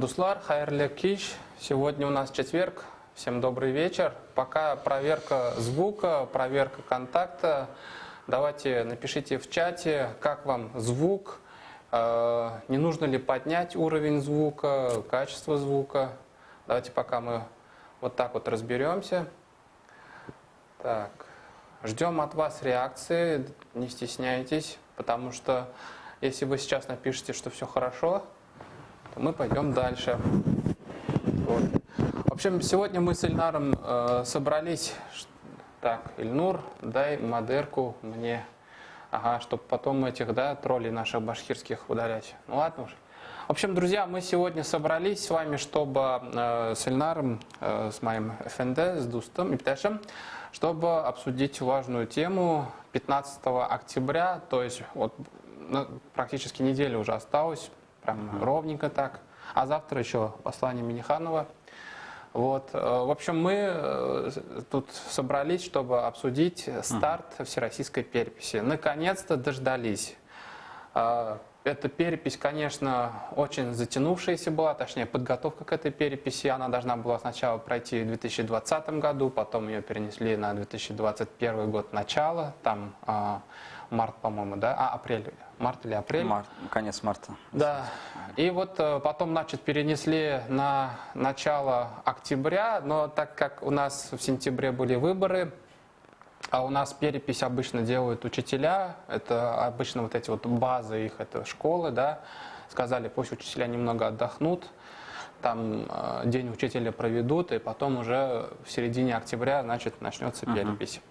Дуслар, хайрле киш. Сегодня у нас четверг. Всем добрый вечер. Пока проверка звука, проверка контакта. Давайте напишите в чате, как вам звук, не нужно ли поднять уровень звука, качество звука. Давайте пока мы вот так вот разберемся. Так, ждем от вас реакции, не стесняйтесь, потому что если вы сейчас напишите, что все хорошо, то мы пойдем дальше. Вот. В общем, сегодня мы с Ильнаром собрались. Так, Ильнур, дай модерку мне. Ага, чтобы потом этих, да, троллей наших башкирских удалять. Ну ладно уж. В общем, друзья, мы сегодня собрались с вами, чтобы с Ильнаром, с моим ФНД, с Дустом и Птешем, чтобы обсудить важную тему 15 октября, то есть вот практически неделя уже осталась, прям ровненько так. А завтра еще послание Миниханова. Вот. В общем, мы тут собрались, чтобы обсудить старт всероссийской переписи. Наконец-то дождались. Эта перепись, конечно, очень затянувшаяся была, точнее, подготовка к этой переписи. Она должна была сначала пройти в 2020 году, потом ее перенесли на 2021 год начало, там март, по-моему, да? Апрель. Март или апрель? Конец марта. Да. И вот потом, значит, перенесли на начало октября, но так как у нас в сентябре были выборы, а у нас перепись обычно делают учителя, это обычно вот эти вот базы их, это школы, да, сказали, пусть учителя немного отдохнут, там день учителя проведут, и потом уже в середине октября, значит, начнется перепись.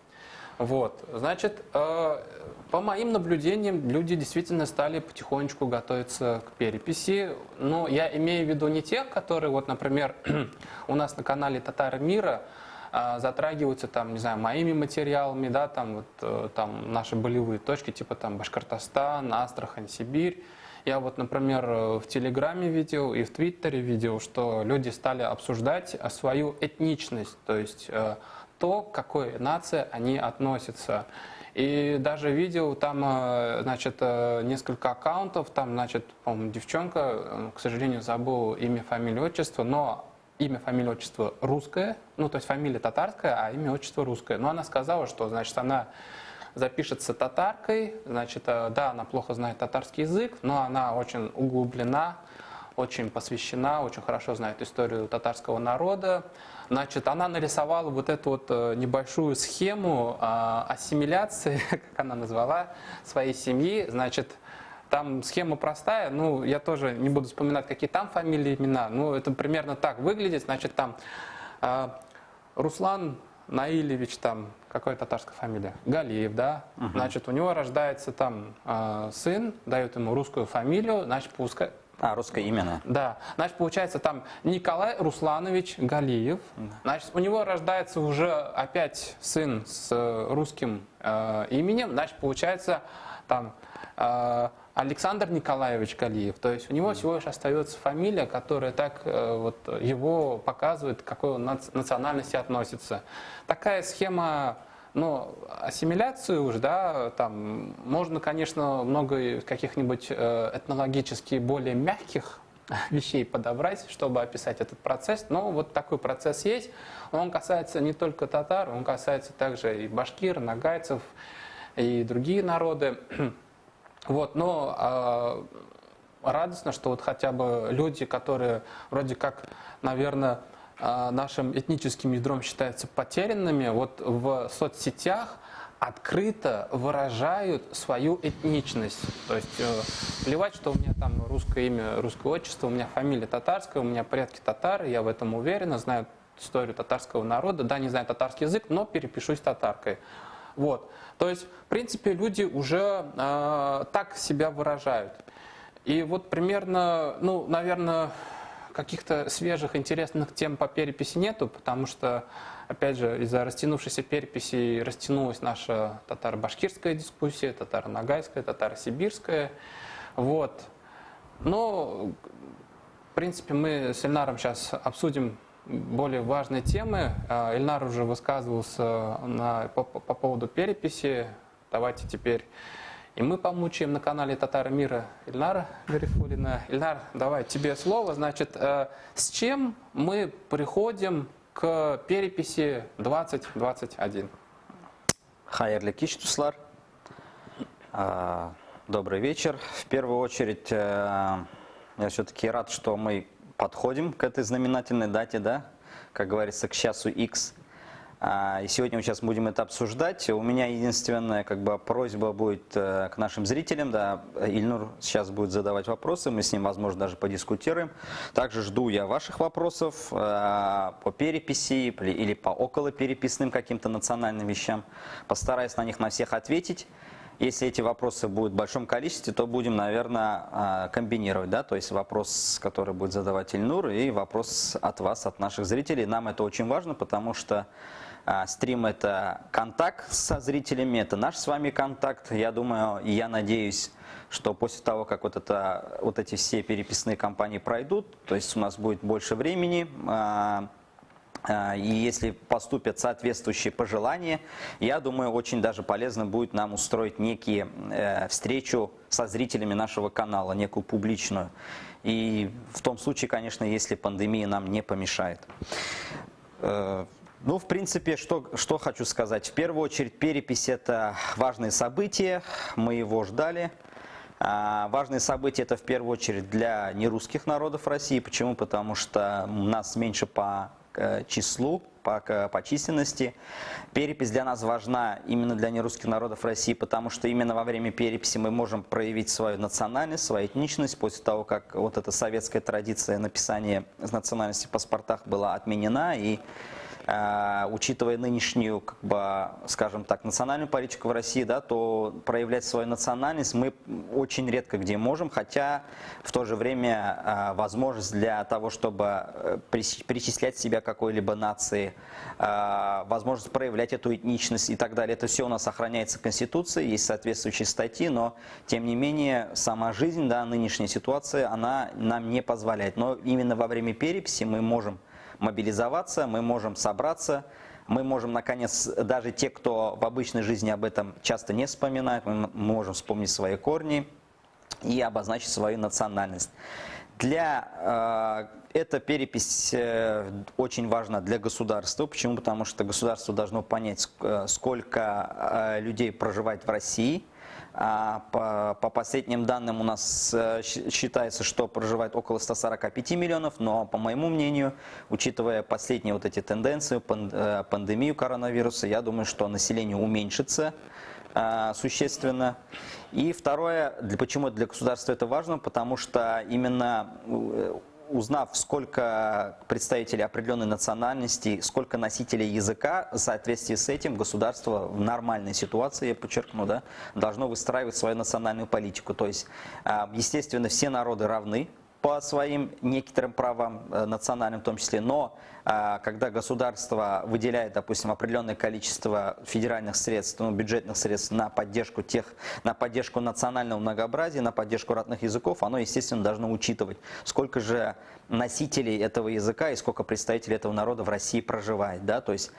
Вот, значит, по моим наблюдениям, люди действительно стали потихонечку готовиться к переписи, но я имею в виду не тех, которые, вот, например, у нас на канале «Татары мира» затрагиваются, там, не знаю, моими материалами, да, там, вот, там наши болевые точки, типа там Башкортостан, Астрахань, Сибирь. Я вот, например, в Телеграме видел и в Твиттере видел, что люди стали обсуждать свою этничность, то есть то, к какой нации они относятся. И даже видел там, значит, несколько аккаунтов, там, значит, по-моему, девчонка, к сожалению, забыл имя, фамилию, отчество, но имя, фамилия, отчество русское, ну, то есть фамилия татарская, а имя, отчество русское. Но она сказала, что, значит, она запишется татаркой, значит, да, она плохо знает татарский язык, но она очень углублена, очень посвящена, очень хорошо знает историю татарского народа. Значит, она нарисовала вот эту вот небольшую схему ассимиляции, как она назвала, своей семьи. Значит, там схема простая, ну, я тоже не буду вспоминать, какие там фамилии, имена, ну, это примерно так выглядит. Значит, там Руслан Наилевич, там, какая татарская фамилия? Галиев, да? Значит, у него рождается там сын, дает ему русскую фамилию, значит, пускай... русское имя. Да. Значит, получается там Николай Русланович Галиев. Значит, у него рождается уже опять сын с русским именем. Значит, получается там Александр Николаевич Галиев. То есть у него всего лишь остается фамилия, которая так вот его показывает, к какой он национальности относится. Такая схема, ну, ассимиляции уже, да, там можно, конечно, много каких-нибудь этнологически более мягких вещей подобрать, чтобы описать этот процесс, но вот такой процесс есть. Он касается не только татар, он касается также и башкир, нагайцев, и другие народы. Вот, но радостно, что вот хотя бы люди, которые вроде как, наверное, нашим этническим ядром считаются потерянными, вот в соцсетях открыто выражают свою этничность. То есть плевать, что у меня там русское имя, русское отчество, у меня фамилия татарская, у меня предки татары, я в этом уверена, знаю историю татарского народа, да, не знаю татарский язык, но перепишусь татаркой. Вот. То есть, в принципе, люди уже так себя выражают. И вот примерно, ну, наверное, каких-то свежих, интересных тем по переписи нету, потому что, опять же, из-за растянувшейся переписи растянулась наша татаро-башкирская дискуссия, татаро-ногайская, татаро-сибирская. Вот. Но, в принципе, мы с Ильнаром сейчас обсудим более важные темы. Ильнар уже высказывался по поводу переписи. Давайте теперь И мы помучаем на канале Татары Мира Ильнара Гарифуллина. Ильнар, давай тебе слово. Значит, с чем мы приходим к переписи 2021? Хайырлы кич, туслар. Добрый вечер. В первую очередь, я все-таки рад, что мы подходим к этой знаменательной дате, да, как говорится, к часу X. И сегодня мы сейчас будем это обсуждать. У меня единственная просьба будет к нашим зрителям. Да, Ильнур сейчас будет задавать вопросы, мы с ним, возможно, даже подискутируем. Также жду я ваших вопросов по переписи или по околопереписным каким-то национальным вещам. Постараюсь на них на всех ответить. Если эти вопросы будут в большом количестве, то будем, наверное, комбинировать, да, то есть вопрос, который будет задавать Ильнур, и вопрос от вас, от наших зрителей. Нам это очень важно, потому что стрим – это контакт со зрителями, это наш с вами контакт. Я думаю, и я надеюсь, что после того, как вот эти все переписные кампании пройдут, то есть у нас будет больше времени, и если поступят соответствующие пожелания, я думаю, очень даже полезно будет нам устроить встречу со зрителями нашего канала, некую публичную. И в том случае, конечно, если пандемия нам не помешает. Ну, в принципе, что хочу сказать. В первую очередь, перепись – это важное событие, мы его ждали. Важные события – это в первую очередь для нерусских народов России. Почему? Потому что нас меньше по числу, по численности. Перепись для нас важна именно для нерусских народов России, потому что именно во время переписи мы можем проявить свою национальность, свою этничность, после того, как вот эта советская традиция написания национальности в паспортах была отменена. И учитывая нынешнюю, скажем так, национальную политику в России, да, то проявлять свою национальность мы очень редко где можем, хотя в то же время возможность для того, чтобы причислять себя к какой-либо нации, возможность проявлять эту этничность и так далее, это все у нас охраняется Конституцией, есть соответствующие статьи, но тем не менее сама жизнь, да, нынешняя ситуация, она нам не позволяет. Но именно во время переписи мы можем мобилизоваться, мы можем собраться, мы можем, наконец, даже те, кто в обычной жизни об этом часто не вспоминает, мы можем вспомнить свои корни и обозначить свою национальность. Эта перепись очень важна для государства. Почему? Потому что государство должно понять, сколько людей проживает в России. По последним данным у нас считается, что проживает около 145 миллионов, но по моему мнению, учитывая последние вот эти тенденции, пандемию коронавируса, я думаю, что население уменьшится существенно. И второе, почему для государства это важно, потому что именно узнав, сколько представителей определенной национальности, сколько носителей языка, в соответствии с этим государство в нормальной ситуации, я подчеркну, да, должно выстраивать свою национальную политику. То есть, естественно, все народы равны по своим некоторым правам национальным в том числе, но когда государство выделяет, допустим, определенное количество федеральных средств, бюджетных средств на поддержку национального многообразия, на поддержку родных языков, оно, естественно, должно учитывать, сколько же носителей этого языка и сколько представителей этого народа в России проживает. Да? То есть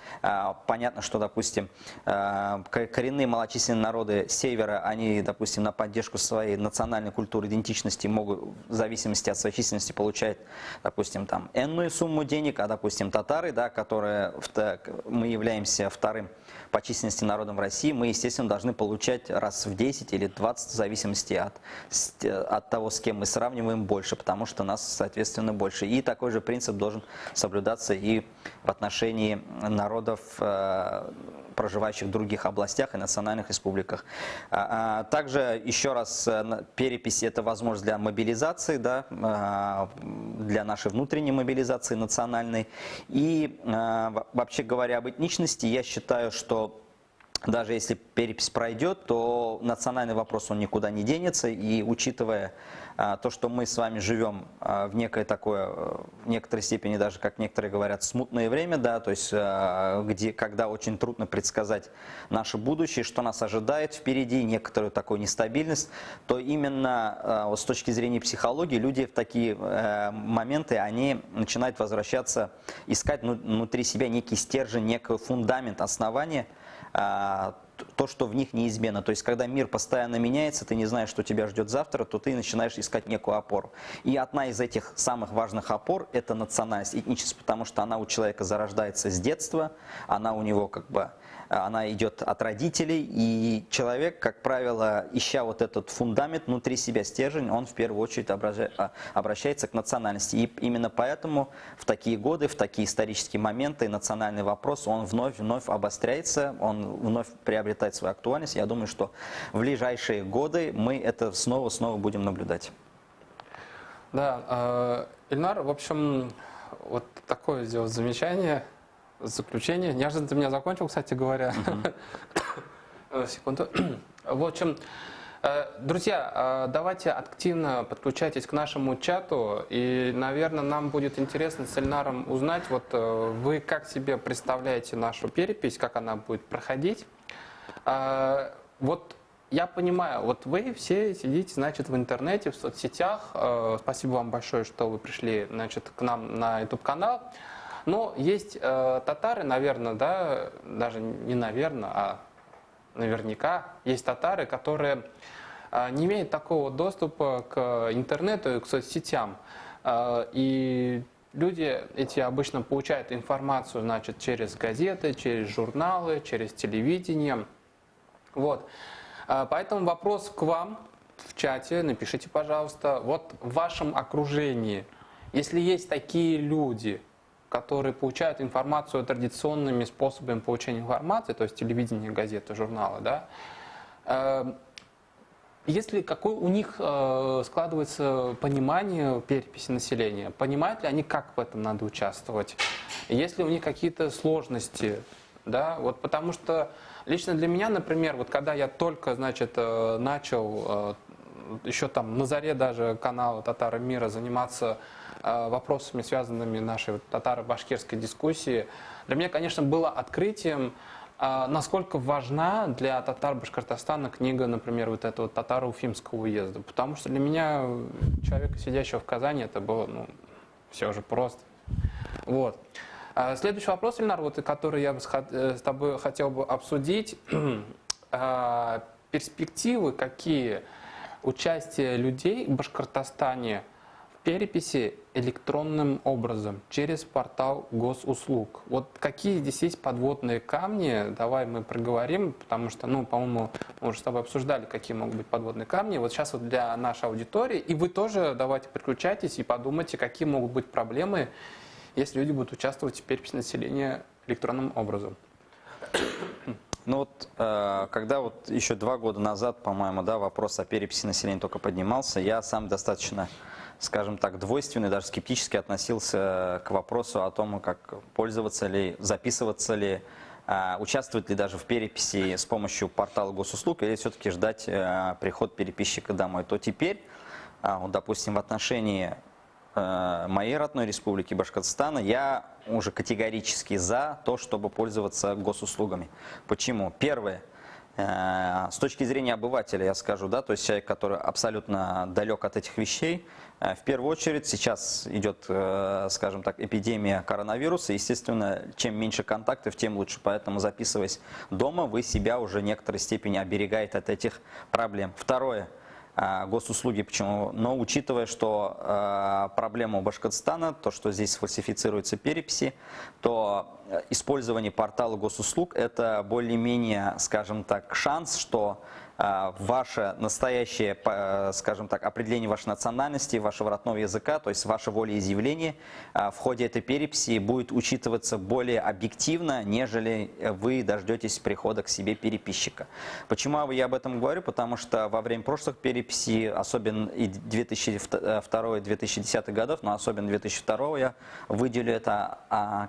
понятно, что, допустим, коренные малочисленные народы севера, они, допустим, на поддержку своей национальной культуры, идентичности могут в зависимости от своей численности получать, допустим, там энную сумму денег, а, допустим, татары, да, которые мы являемся вторым по численности народом в России, мы, естественно, должны получать раз в 10 или 20, в зависимости от того, с кем мы сравниваем, больше, потому что нас, соответственно, больше. И такой же принцип должен соблюдаться и в отношении народов, проживающих в других областях и национальных республиках. Также, еще раз, перепись – это возможность для мобилизации, да, для нашей внутренней мобилизации национальной. И, вообще говоря об этничности, я считаю, что даже если перепись пройдет, то национальный вопрос он никуда не денется. И учитывая то, что мы с вами живем в некое такое, в некоторой степени даже, как некоторые говорят, смутное время, да, то есть когда очень трудно предсказать наше будущее, что нас ожидает впереди, некоторую такую нестабильность, то именно вот с точки зрения психологии люди в такие моменты, они начинают искать внутри себя некий стержень, некий фундамент, основание, то, что в них неизменно. То есть, когда мир постоянно меняется, ты не знаешь, что тебя ждет завтра, то ты начинаешь искать некую опору. И одна из этих самых важных опор – это национальность, этничество, потому что она у человека зарождается с детства, она у него как бы, она идет от родителей, и человек, как правило, ища вот этот фундамент внутри себя, стержень, он в первую очередь обращается к национальности. И именно поэтому в такие годы, в такие исторические моменты национальный вопрос, он вновь обостряется, он вновь приобретает свою актуальность. Я думаю, что в ближайшие годы мы это снова будем наблюдать. Да, Ильнар, в общем, вот такое сделал замечание, заключение. Неожиданно ты меня закончил, кстати говоря. Секунду. В общем, друзья, давайте активно подключайтесь к нашему чату. И, наверное, нам будет интересно с Ильнаром узнать, вот вы как себе представляете нашу перепись, как она будет проходить. Вот я понимаю, вот вы все сидите, значит, в интернете, в соцсетях. Спасибо вам большое, что вы пришли, значит, к нам на YouTube-канал. Но есть татары, наверное, да, даже не наверное, а наверняка есть татары, которые не имеют такого доступа к интернету и к соцсетям. И люди эти обычно получают информацию, значит, через газеты, через журналы, через телевидение. Вот. Поэтому вопрос к вам в чате, напишите, пожалуйста, вот в вашем окружении, если есть такие люди, которые получают информацию традиционными способами получения информации, то есть телевидение, газеты, журналы, да, если какое у них складывается понимание переписи населения, понимают ли они, как в этом надо участвовать, есть ли у них какие-то сложности, да, вот потому что лично для меня, например, вот когда я только, значит, начал еще там на заре даже канала «Татары мира» заниматься вопросами, связанными нашей татаро-башкирской дискуссии, для меня, конечно, было открытием, насколько важна для татар Башкортостана книга, например, вот этого татаро-уфимского уезда. Потому что для меня, человека, сидящего в Казани, это было, ну, все же просто. Вот. Следующий вопрос, Ильнар, вот, который я бы с тобой хотел бы обсудить. Перспективы какие участия людей в Башкортостане в переписи электронным образом через портал госуслуг. Вот какие здесь есть подводные камни, давай мы проговорим, потому что, ну, по-моему, мы уже с тобой обсуждали, какие могут быть подводные камни. Вот сейчас вот для нашей аудитории, и вы тоже давайте подключайтесь и подумайте, какие могут быть проблемы, если люди будут участвовать в переписи населения электронным образом. Ну вот, когда вот еще 2 года назад, по-моему, да, вопрос о переписи населения только поднимался, я сам достаточно, скажем так, двойственный, даже скептически относился к вопросу о том, как пользоваться ли, записываться ли, участвовать ли даже в переписи с помощью портала госуслуг или все-таки ждать приход переписчика домой. То теперь, вот, допустим, в отношении моей родной республики Башкортостана я уже категорически за то, чтобы пользоваться госуслугами. Почему? Первое. С точки зрения обывателя, я скажу, да, то есть человек, который абсолютно далек от этих вещей, в первую очередь сейчас идет, скажем так, эпидемия коронавируса, естественно, чем меньше контактов, тем лучше, поэтому записываясь дома, вы себя уже в некоторой степени оберегаете от этих проблем. Второе. Госуслуги, почему? Но учитывая, что проблема у Башкортостана, то, что здесь фальсифицируются переписи, то использование портала госуслуг – это более-менее, скажем так, шанс, что ваше настоящее, скажем так, определение вашей национальности, вашего родного языка, то есть ваше волеизъявление в ходе этой переписи будет учитываться более объективно, нежели вы дождетесь прихода к себе переписчика. Почему я об этом говорю? Потому что во время прошлых переписей, особенно и 2002-2010 годов, но особенно 2002 я выделю это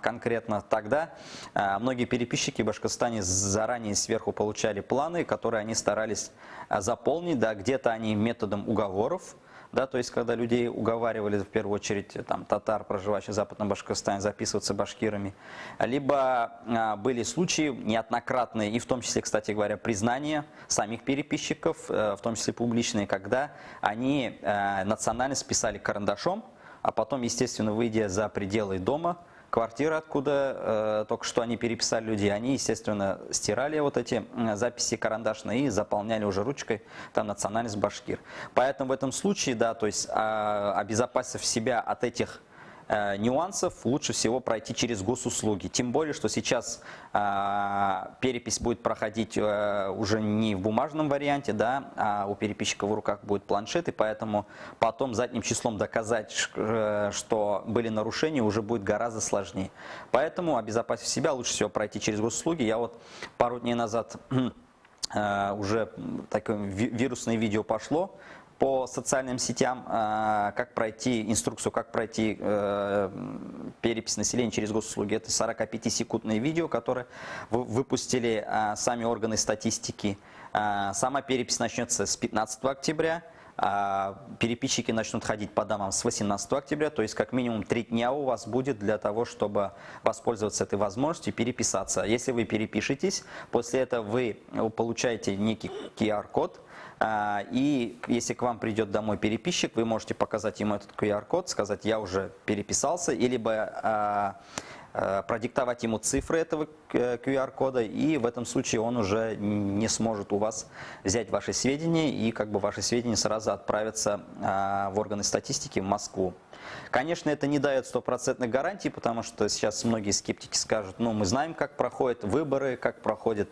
конкретно тогда, многие переписчики в Башкортостане заранее сверху получали планы, которые они старались заполнить, да, где-то они методом уговоров, да, то есть когда людей уговаривали в первую очередь там, татар, проживающих в Западном Башкортостане, записываться башкирами, либо были случаи неоднократные, и в том числе, кстати говоря, признания самих переписчиков, в том числе публичные, когда они национальность писали карандашом, а потом, естественно, выйдя за пределы дома, квартиры, откуда только что они переписали люди, они, естественно, стирали вот эти записи карандашные и заполняли уже ручкой там национальность башкир. Поэтому в этом случае, да, то есть обезопасив себя от этих нюансов, лучше всего пройти через госуслуги. Тем более, что сейчас перепись будет проходить уже не в бумажном варианте, да, а у переписчика в руках будет планшет, и поэтому потом задним числом доказать, что были нарушения, уже будет гораздо сложнее. Поэтому, обезопасив себя, лучше всего пройти через госуслуги. Я вот пару дней назад уже такое вирусное видео пошло по социальным сетям, как пройти инструкцию, как пройти перепись населения через госуслуги. Это 45-секундное видео, которое выпустили сами органы статистики. Сама перепись начнется с 15 октября. Переписчики начнут ходить по домам с 18 октября, то есть как минимум 3 дня у вас будет для того, чтобы воспользоваться этой возможностью и переписаться. Если вы перепишетесь, после этого вы получаете некий QR-код, и если к вам придет домой переписчик, вы можете показать ему этот QR-код, сказать: я уже переписался, или продиктовать ему цифры этого QR-кода, и в этом случае он уже не сможет у вас взять ваши сведения, и как бы ваши сведения сразу отправятся в органы статистики в Москву. Конечно, это не дает стопроцентной гарантии, потому что сейчас многие скептики скажут: ну, мы знаем, как проходят выборы, как проходят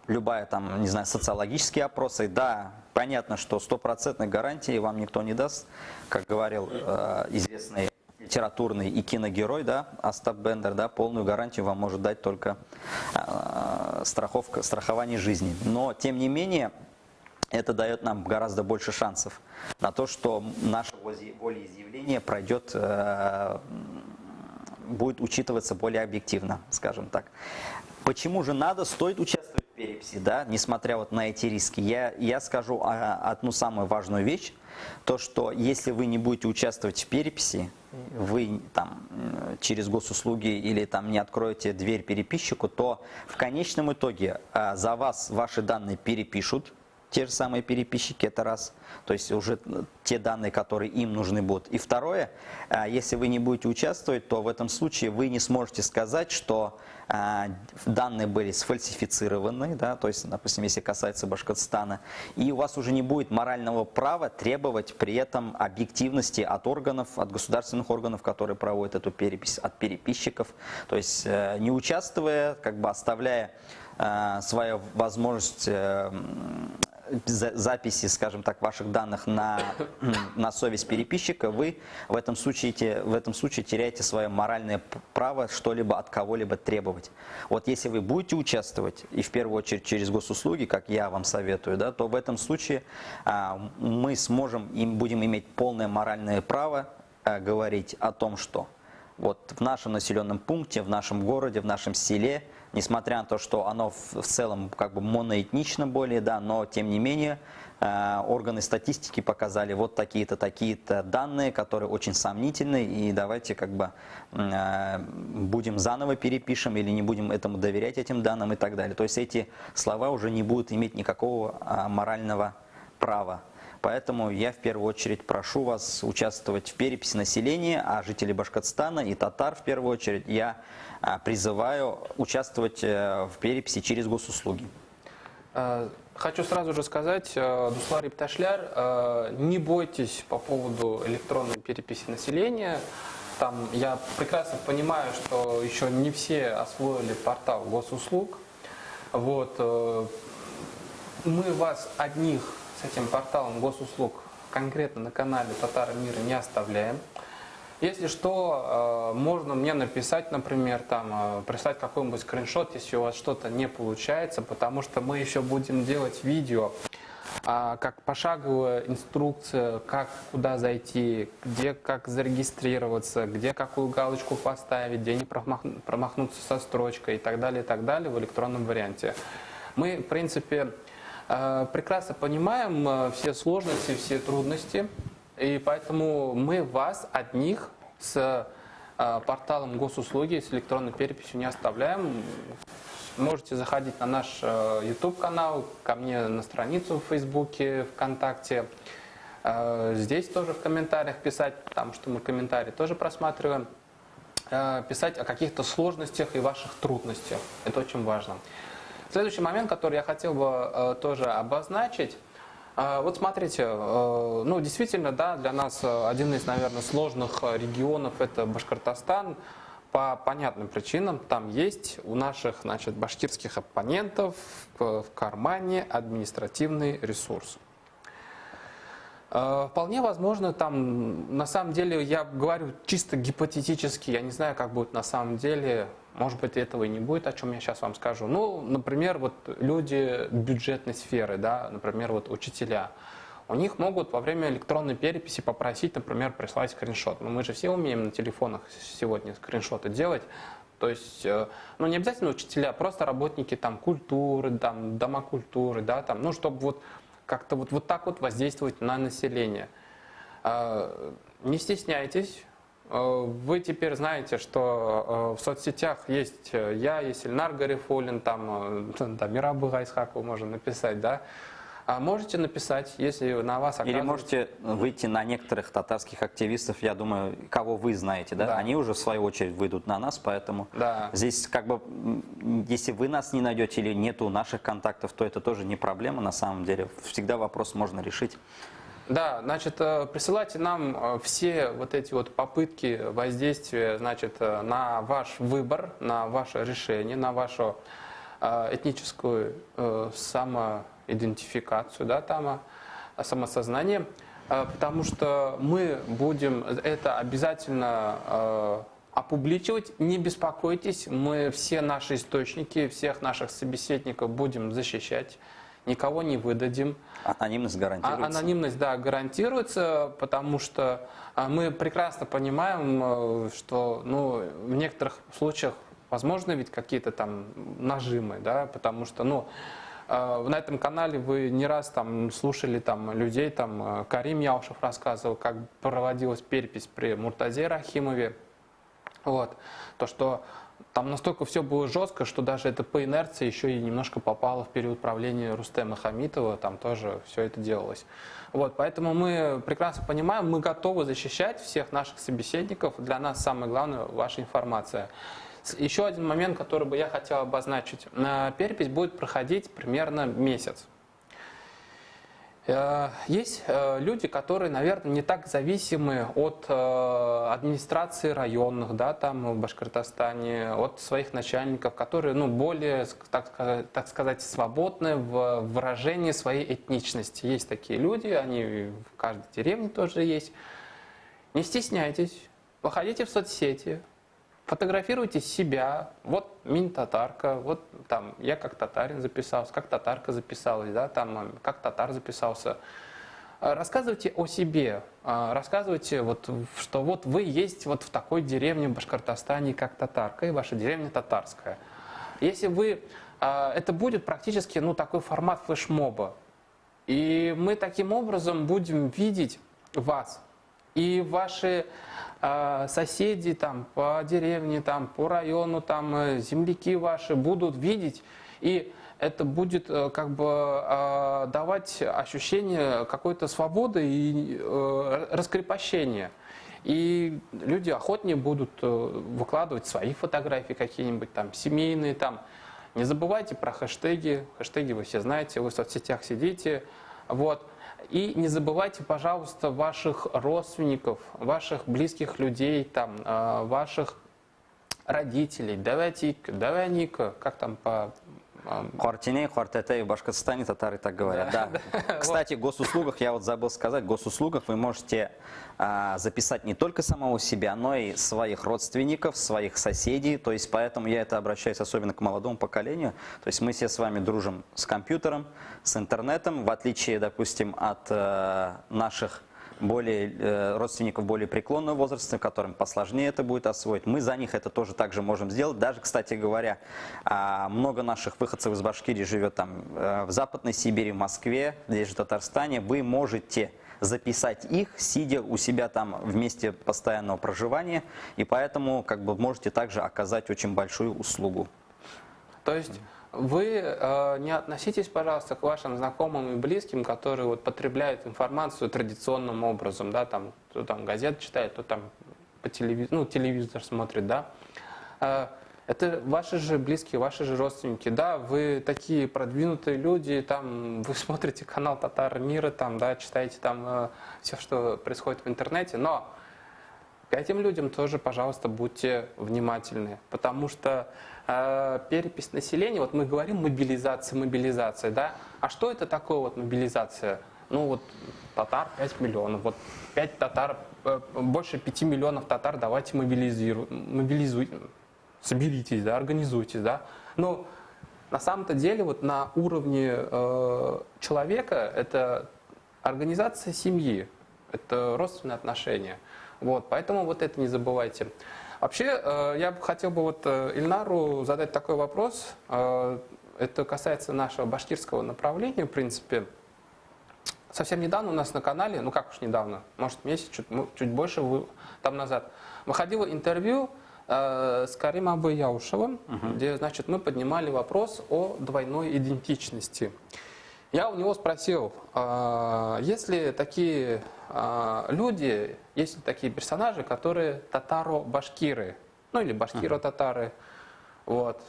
любая, там, не знаю, социологические опросы. Да, понятно, что стопроцентной гарантии вам никто не даст, как говорил известный литературный и киногерой, да, Остап Бендер, да, полную гарантию вам может дать только страхование жизни. Но, тем не менее, это дает нам гораздо больше шансов на то, что наше волеизъявление пройдет, будет учитываться более объективно, скажем так. Почему же стоит участвовать в переписи, да, несмотря вот на эти риски? Я скажу одну самую важную вещь, то, что если вы не будете участвовать в переписи, вы там через госуслуги или там не откроете дверь переписчику, то в конечном итоге за вас ваши данные перепишут, те же самые переписчики, это раз, то есть уже те данные, которые им нужны будут. И второе, если вы не будете участвовать, то в этом случае вы не сможете сказать, что данные были сфальсифицированы, да, то есть, допустим, если касается Башкортостана, и у вас уже не будет морального права требовать при этом объективности от органов, от государственных органов, которые проводят эту перепись, от переписчиков. То есть, не участвуя, как бы оставляя свою возможность записи, скажем так, ваших данных на совесть переписчика, вы в этом случае теряете свое моральное право что-либо от кого-либо требовать. Вот если вы будете участвовать, и в первую очередь через госуслуги, как я вам советую, да, то в этом случае мы сможем и будем иметь полное моральное право говорить о том, что вот в нашем населенном пункте, в нашем городе, в нашем селе, несмотря на то, что оно в целом как бы моноэтнично более, да, но тем не менее органы статистики показали вот такие-то данные, которые очень сомнительны, и давайте как бы будем заново перепишем или не будем этому доверять, этим данным и так далее. То есть эти слова уже не будут иметь никакого морального права. Поэтому я в первую очередь прошу вас участвовать в переписи населения, а жителей Башкортостана и татар в первую очередь я призываю участвовать в переписи через госуслуги. Хочу сразу же сказать, Дуслар Ипташляр, не бойтесь по поводу электронной переписи населения. Там я прекрасно понимаю, что еще не все освоили портал госуслуг. Вот, мы вас одних с этим порталом госуслуг конкретно на канале Татары Мира не оставляем. Если что, можно мне написать, например, там, прислать какой-нибудь скриншот, если у вас что-то не получается, потому что мы еще будем делать видео, как пошаговая инструкция, как куда зайти, где как зарегистрироваться, где какую галочку поставить, где не промахнуться со строчкой и так далее в электронном варианте. Мы, в принципе, прекрасно понимаем все сложности, все трудности, и поэтому мы вас одних с порталом госуслуги, с электронной переписью не оставляем. Можете заходить на наш YouTube-канал, ко мне на страницу в Фейсбуке, ВКонтакте. Здесь тоже в комментариях писать, потому что мы комментарии тоже просматриваем. писать о каких-то сложностях и ваших трудностях. Это очень важно. Следующий момент, который я хотел бы тоже обозначить. Вот смотрите, ну действительно, да, для нас один из, наверное, сложных регионов это Башкортостан. По понятным причинам там есть у наших, значит, башкирских оппонентов в кармане административный ресурс. Вполне возможно, там, на самом деле, я говорю чисто гипотетически, я не знаю, как будет на самом деле, может быть, этого и не будет, о чем я сейчас вам скажу. Ну, например, вот люди бюджетной сферы, да, например, вот учителя, у них могут во время электронной переписи попросить, например, прислать скриншот. Но мы же все умеем на телефонах сегодня скриншоты делать. То есть, ну, не обязательно учителя, просто работники там культуры, там, дома культуры, да, там, ну, чтобы вот как-то вот так вот воздействовать на население. Не стесняйтесь. Вы теперь знаете, что в соцсетях есть я, есть Ильнар Гарифуллин, там Дамира Бугайсхакова можно написать, да. Можете написать, если на вас оказывается... Или можете выйти на некоторых татарских активистов, я думаю, кого вы знаете, да? Да. Они уже в свою очередь выйдут на нас, поэтому Да. здесь как бы, если вы нас не найдете или нету наших контактов, то это тоже не проблема на самом деле. Всегда вопрос можно решить. Да, значит, присылайте нам все вот эти вот попытки воздействия, значит, на ваш выбор, на ваше решение, на вашу этническую самоидентификацию, да, там, самосознание, потому что мы будем это обязательно опубличивать. Не беспокойтесь, мы все наши источники, всех наших собеседников будем защищать. Никого не выдадим. Анонимность гарантируется. Анонимность, да, гарантируется, потому что мы прекрасно понимаем, что, ну, в некоторых случаях возможны ведь какие-то там нажимы, да, потому что, ну, на этом канале вы не раз там слушали там людей, там Карим Яушев рассказывал, как проводилась перепись при Муртазе Рахимове, вот, то, что там настолько все было жестко, что даже это по инерции еще и немножко попало в период правления Рустема Хамитова, там тоже все это делалось. Вот, поэтому мы прекрасно понимаем, мы готовы защищать всех наших собеседников. Для нас самое главное ваша информация. Еще один момент, который бы я хотел обозначить. Перепись будет проходить примерно месяц. Есть люди, которые, наверное, не так зависимы от администрации районных, да, там в Башкортостане, от своих начальников, которые, ну, более, так сказать, свободны в выражении своей этничности. Есть такие люди, они в каждой деревне тоже есть. Не стесняйтесь, выходите в соцсети, фотографируйте себя, вот мини-татарка, вот там я как татарин записался, как татарка записалась, да, там как татар записался. Рассказывайте о себе, рассказывайте, вот, что вот вы есть вот в такой деревне в Башкортостане, как татарка, и ваша деревня татарская. Если вы, это будет практически, ну, такой формат флешмоба, и мы таким образом будем видеть вас. И ваши соседи там, по деревне, там, по району, там, земляки ваши будут видеть. И это будет как бы давать ощущение какой-то свободы и раскрепощения. И люди охотнее будут выкладывать свои фотографии какие-нибудь там семейные. Там. Не забывайте про хэштеги. Хэштеги вы все знаете, вы в соцсетях сидите. Вот. И не забывайте, пожалуйста, ваших родственников, ваших близких людей, там, ваших родителей. Давай-ника, как там по... Хортиней, Хортетей, в Башкортостане татары так говорят. Да. Кстати, в госуслугах, я вот забыл сказать, в госуслугах вы можете записать не только самого себя, но и своих родственников, своих соседей. То есть поэтому я это обращаюсь особенно к молодому поколению. То есть мы все с вами дружим с компьютером, с интернетом, в отличие, допустим, от наших родственников более преклонного возраста, которым посложнее это будет освоить. Мы за них это тоже также можем сделать. Даже, кстати говоря, много наших выходцев из Башкирии живет там в Западной Сибири, в Москве, здесь же в Татарстане. Вы можете записать их, сидя у себя там в месте постоянного проживания, и поэтому как бы можете также оказать очень большую услугу. То есть вы не относитесь, пожалуйста, к вашим знакомым и близким, которые вот потребляют информацию традиционным образом, да, там, кто там газет читает, кто там по телевизору, ну, телевизор смотрит, да, это ваши же близкие, ваши же родственники, да, вы такие продвинутые люди, там, вы смотрите канал Татар Мира, там, да, читаете там все, что происходит в интернете, но к этим людям тоже, пожалуйста, будьте внимательны, потому что перепись населения, вот мы говорим мобилизация, да, а что это такое вот мобилизация? Ну вот татар 5 миллионов, вот 5 татар, больше 5 миллионов татар давайте мобилизуйте. Соберитесь, да, организуйтесь, да. Но на самом-то деле вот на уровне человека это организация семьи, это родственные отношения. Вот, поэтому вот это не забывайте. Вообще, я бы хотел бы вот Ильнару задать такой вопрос. Это касается нашего башкирского направления, в принципе. Совсем недавно у нас на канале, ну как уж недавно, может месяц, чуть больше там назад, выходило интервью с Каримом Абу-Яушевым, где, значит, мы поднимали вопрос о двойной идентичности. Я у него спросил, есть ли такие люди, есть ли такие персонажи, которые татаро-башкиры, ну или башкиро-татары, вот,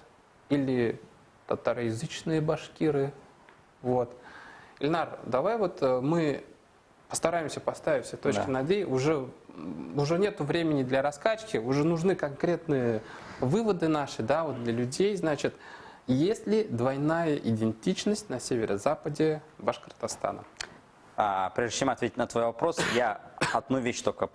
или татароязычные башкиры, вот. Ильнар, давай вот мы постараемся поставить все точки над «и». Уже нет времени для раскачки, уже нужны конкретные выводы наши, да, вот для людей, значит, есть ли двойная идентичность на северо-западе Башкортостана? Прежде чем ответить на твой вопрос, я одну вещь только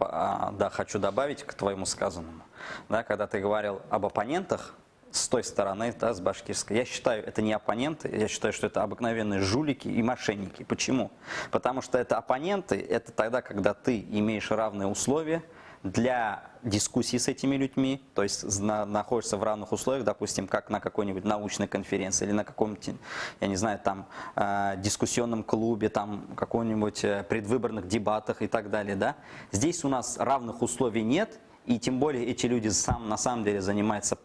да, хочу добавить к твоему сказанному. Да, когда ты говорил об оппонентах с той стороны, да, с башкирской, я считаю, это не оппоненты, я считаю, что это обыкновенные жулики и мошенники. Почему? Потому что это оппоненты, это тогда, когда ты имеешь равные условия для дискуссии с этими людьми, то есть находишься в равных условиях, допустим, как на какой-нибудь научной конференции или на каком-нибудь, я не знаю, там, дискуссионном клубе, там, каком-нибудь предвыборных дебатах и так далее, да. Здесь у нас равных условий нет, и тем более эти люди на самом деле занимаются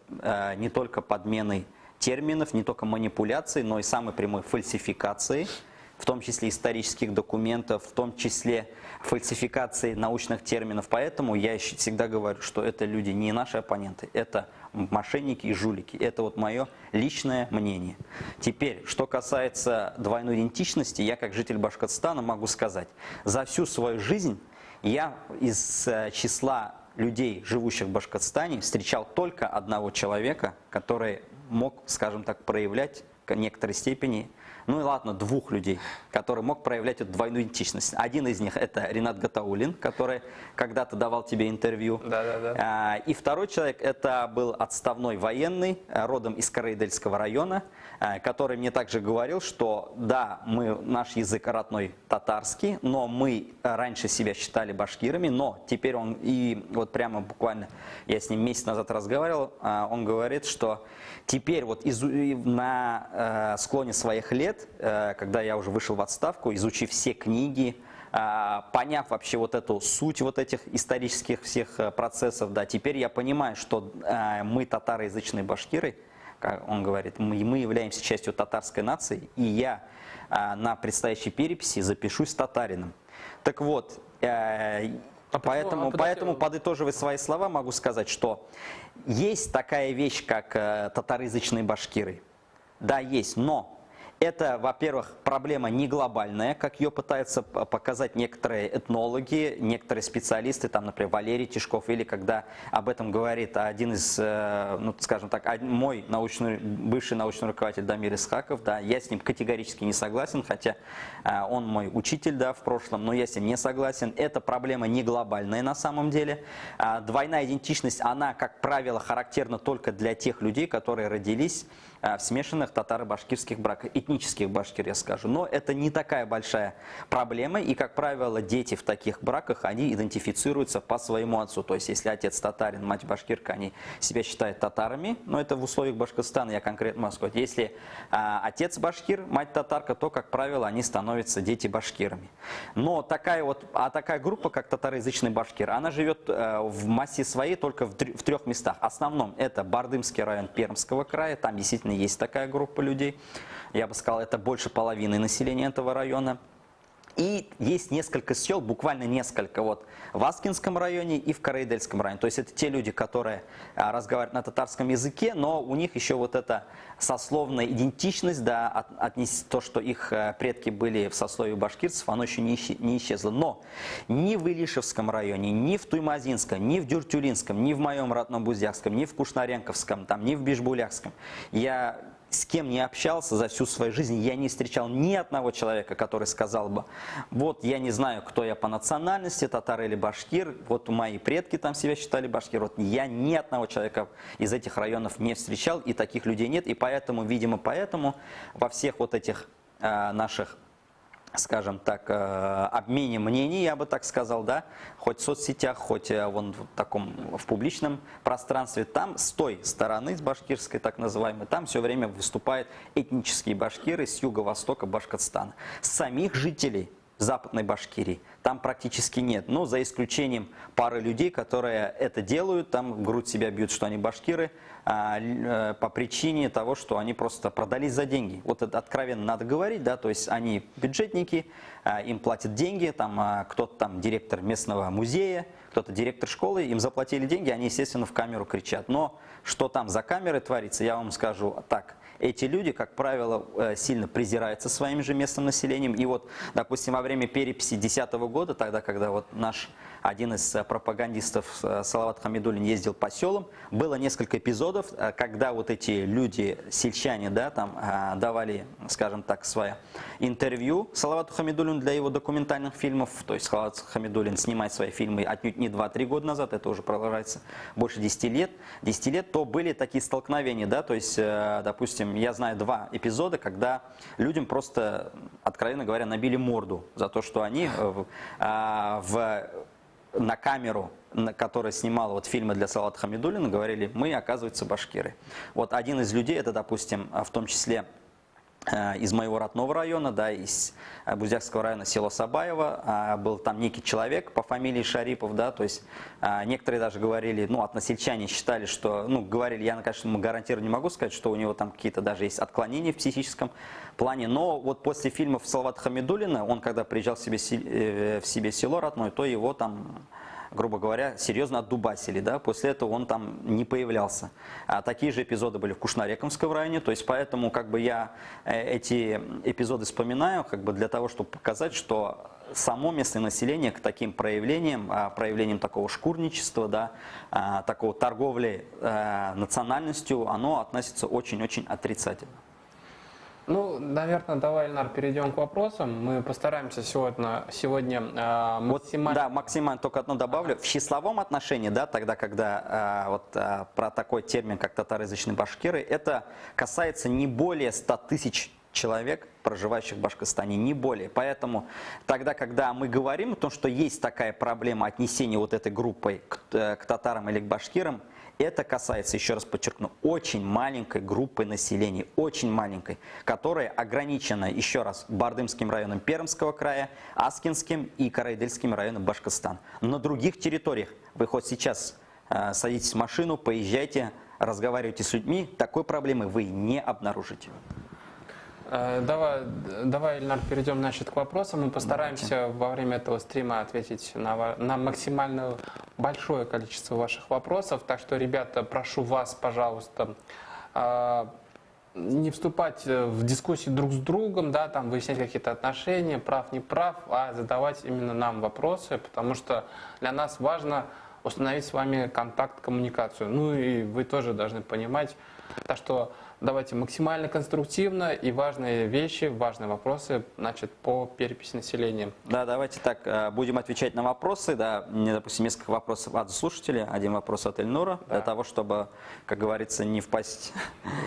не только подменой терминов, не только манипуляцией, но и самой прямой фальсификацией, в том числе исторических документов, в том числе фальсификации научных терминов. Поэтому я всегда говорю, что это люди не наши оппоненты, это мошенники и жулики. Это вот мое личное мнение. Теперь, что касается двойной идентичности, я как житель Башкортостана могу сказать, за всю свою жизнь я из числа людей, живущих в Башкортостане, встречал только одного человека, который мог, скажем так, проявлять в некоторой степени, ну и ладно, двух людей, который мог проявлять эту двойную идентичность. Один из них это Ринат Гатауллин, который когда-то давал тебе интервью. Да. И второй человек это был отставной военный, родом из Караидельского района, который мне также говорил, что да, наш язык родной татарский, но мы раньше себя считали башкирами, но теперь он, и вот прямо буквально я с ним месяц назад разговаривал, он говорит, что теперь вот на склоне своих лет, когда я уже вышел в отставку, изучив все книги, поняв вообще вот эту суть вот этих исторических всех процессов, да, теперь я понимаю, что мы татароязычные башкиры, как он говорит, мы являемся частью татарской нации, и я на предстоящей переписи запишусь татарином. Так вот, поэтому подытоживая свои слова, могу сказать, что есть такая вещь, как татароязычные башкиры. Да, есть, но это, во-первых, проблема не глобальная, как ее пытаются показать некоторые этнологи, некоторые специалисты, там, например, Валерий Тишков, или когда об этом говорит один из, ну, скажем так, мой бывший научный руководитель Дамир Исхаков, да, я с ним категорически не согласен, хотя он мой учитель, да, в прошлом, но я с ним не согласен. Это проблема не глобальная на самом деле. Двойная идентичность, она, как правило, характерна только для тех людей, которые родились в смешанных татаро-башкирских браках, этнических башкир, я скажу. Но это не такая большая проблема, и, как правило, дети в таких браках, они идентифицируются по своему отцу. То есть, если отец татарин, мать башкирка, они себя считают татарами, но это в условиях Башкортостана, я конкретно могу сказать. Если отец башкир, мать татарка, то, как правило, они становятся дети башкирами. Но такая группа, как татароязычный башкир, она живет в массе своей только в трех местах. В основном это Бардымский район Пермского края, там действительно есть такая группа людей. Я бы сказал, это больше половины населения этого района. И есть несколько сел, буквально несколько, вот в Аскинском районе и в Карайдельском районе. То есть это те люди, которые разговаривают на татарском языке, но у них еще вот эта сословная идентичность, да, то, что их предки были в сословии башкирцев, оно еще не исчезло. Но ни в Илишевском районе, ни в Туймазинском, ни в Дюртюлинском, ни в моем родном Буздякском, ни в Кушнаренковском, там, ни в Бишбулякском я с кем не общался за всю свою жизнь, я не встречал ни одного человека, который сказал бы, вот я не знаю, кто я по национальности, татар или башкир, вот мои предки там себя считали башкир, вот я ни одного человека из этих районов не встречал, и таких людей нет, и поэтому, видимо, поэтому во всех вот этих наших, скажем так, обмене мнений, я бы так сказал, да, хоть в соцсетях, хоть вон в таком, в публичном пространстве, там с той стороны, с башкирской так называемой, там все время выступают этнические башкиры с юго-востока Башкортостана. Самих жителей Западной Башкирии там практически нет, но за исключением пары людей, которые это делают, там в грудь себя бьют, что они башкиры, по причине того, что они просто продались за деньги. Вот это откровенно надо говорить, да, то есть они бюджетники, им платят деньги, там кто-то там директор местного музея, кто-то директор школы, им заплатили деньги, они, естественно, в камеру кричат. Но что там за камерой творится, я вам скажу так. Эти люди, как правило, сильно презираются своим же местным населением. И вот, допустим, во время переписи 2010 года, тогда, когда вот наш один из пропагандистов Салават Хамидуллин ездил по селам, было несколько эпизодов, когда вот эти люди, сельчане, да, там давали, скажем так, свое интервью Салавату Хамидуллину для его документальных фильмов. То есть Салават Хамидуллин снимает свои фильмы отнюдь не 2-3 года назад, это уже продолжается больше 10 лет, то были такие столкновения, да, то есть, допустим, я знаю 2 эпизода, когда людям просто, откровенно говоря, набили морду за то, что они на камеру, которая снимала вот фильмы для Салавата Хамидуллина, говорили, мы, оказывается, башкиры. Вот один из людей, это, допустим, в том числе из моего родного района, да, из Буздякского района, село Сабаево, был там некий человек по фамилии Шарипов, да, то есть некоторые даже говорили, ну, односельчане считали, что, ну, говорили, я, конечно, гарантированно не могу сказать, что у него там какие-то даже есть отклонения в психическом плане, но вот после фильмов Салавата Хамидуллина, он когда приезжал в себе село родное, то его там, грубо говоря, серьезно отдубасили, да, после этого он там не появлялся. Такие же эпизоды были в Кушнаренковском районе, то есть поэтому как бы я эти эпизоды вспоминаю, как бы для того, чтобы показать, что само местное население к таким проявлениям такого шкурничества, да, такого торговли национальностью, оно относится очень-очень отрицательно. Ну, наверное, давай, Ильнар, перейдем к вопросам. Мы постараемся сегодня максимально... Вот, да, максимально только одно добавлю. В числовом отношении, да, тогда, когда про такой термин, как татароязычные башкиры, это касается не более 100 тысяч человек, проживающих в Башкортостане, не более. Поэтому тогда, когда мы говорим о том, что есть такая проблема отнесения вот этой группы к татарам или к башкирам, это касается, еще раз подчеркну, очень маленькой группы населения, очень маленькой, которая ограничена, еще раз, Бардымским районом Пермского края, Аскинским и Карайдельским районом Башкортостана. На других территориях вы хоть сейчас садитесь в машину, поезжайте, разговаривайте с людьми, такой проблемы вы не обнаружите. Давай, Ильнар, перейдем, значит, к вопросам. Мы постараемся во время этого стрима ответить на максимально большое количество ваших вопросов. Так что, ребята, прошу вас, пожалуйста, не вступать в дискуссии друг с другом, да, там выяснять какие-то отношения, прав, не прав, а задавать именно нам вопросы, потому что для нас важно установить с вами контакт, коммуникацию. Ну и вы тоже должны понимать, так что давайте максимально конструктивно и важные вещи, важные вопросы, значит, по переписи населения. Да, давайте так, будем отвечать на вопросы. Да, мне, допустим, несколько вопросов от слушателей, один вопрос от Эльнура, да, для того, чтобы, как говорится, не впасть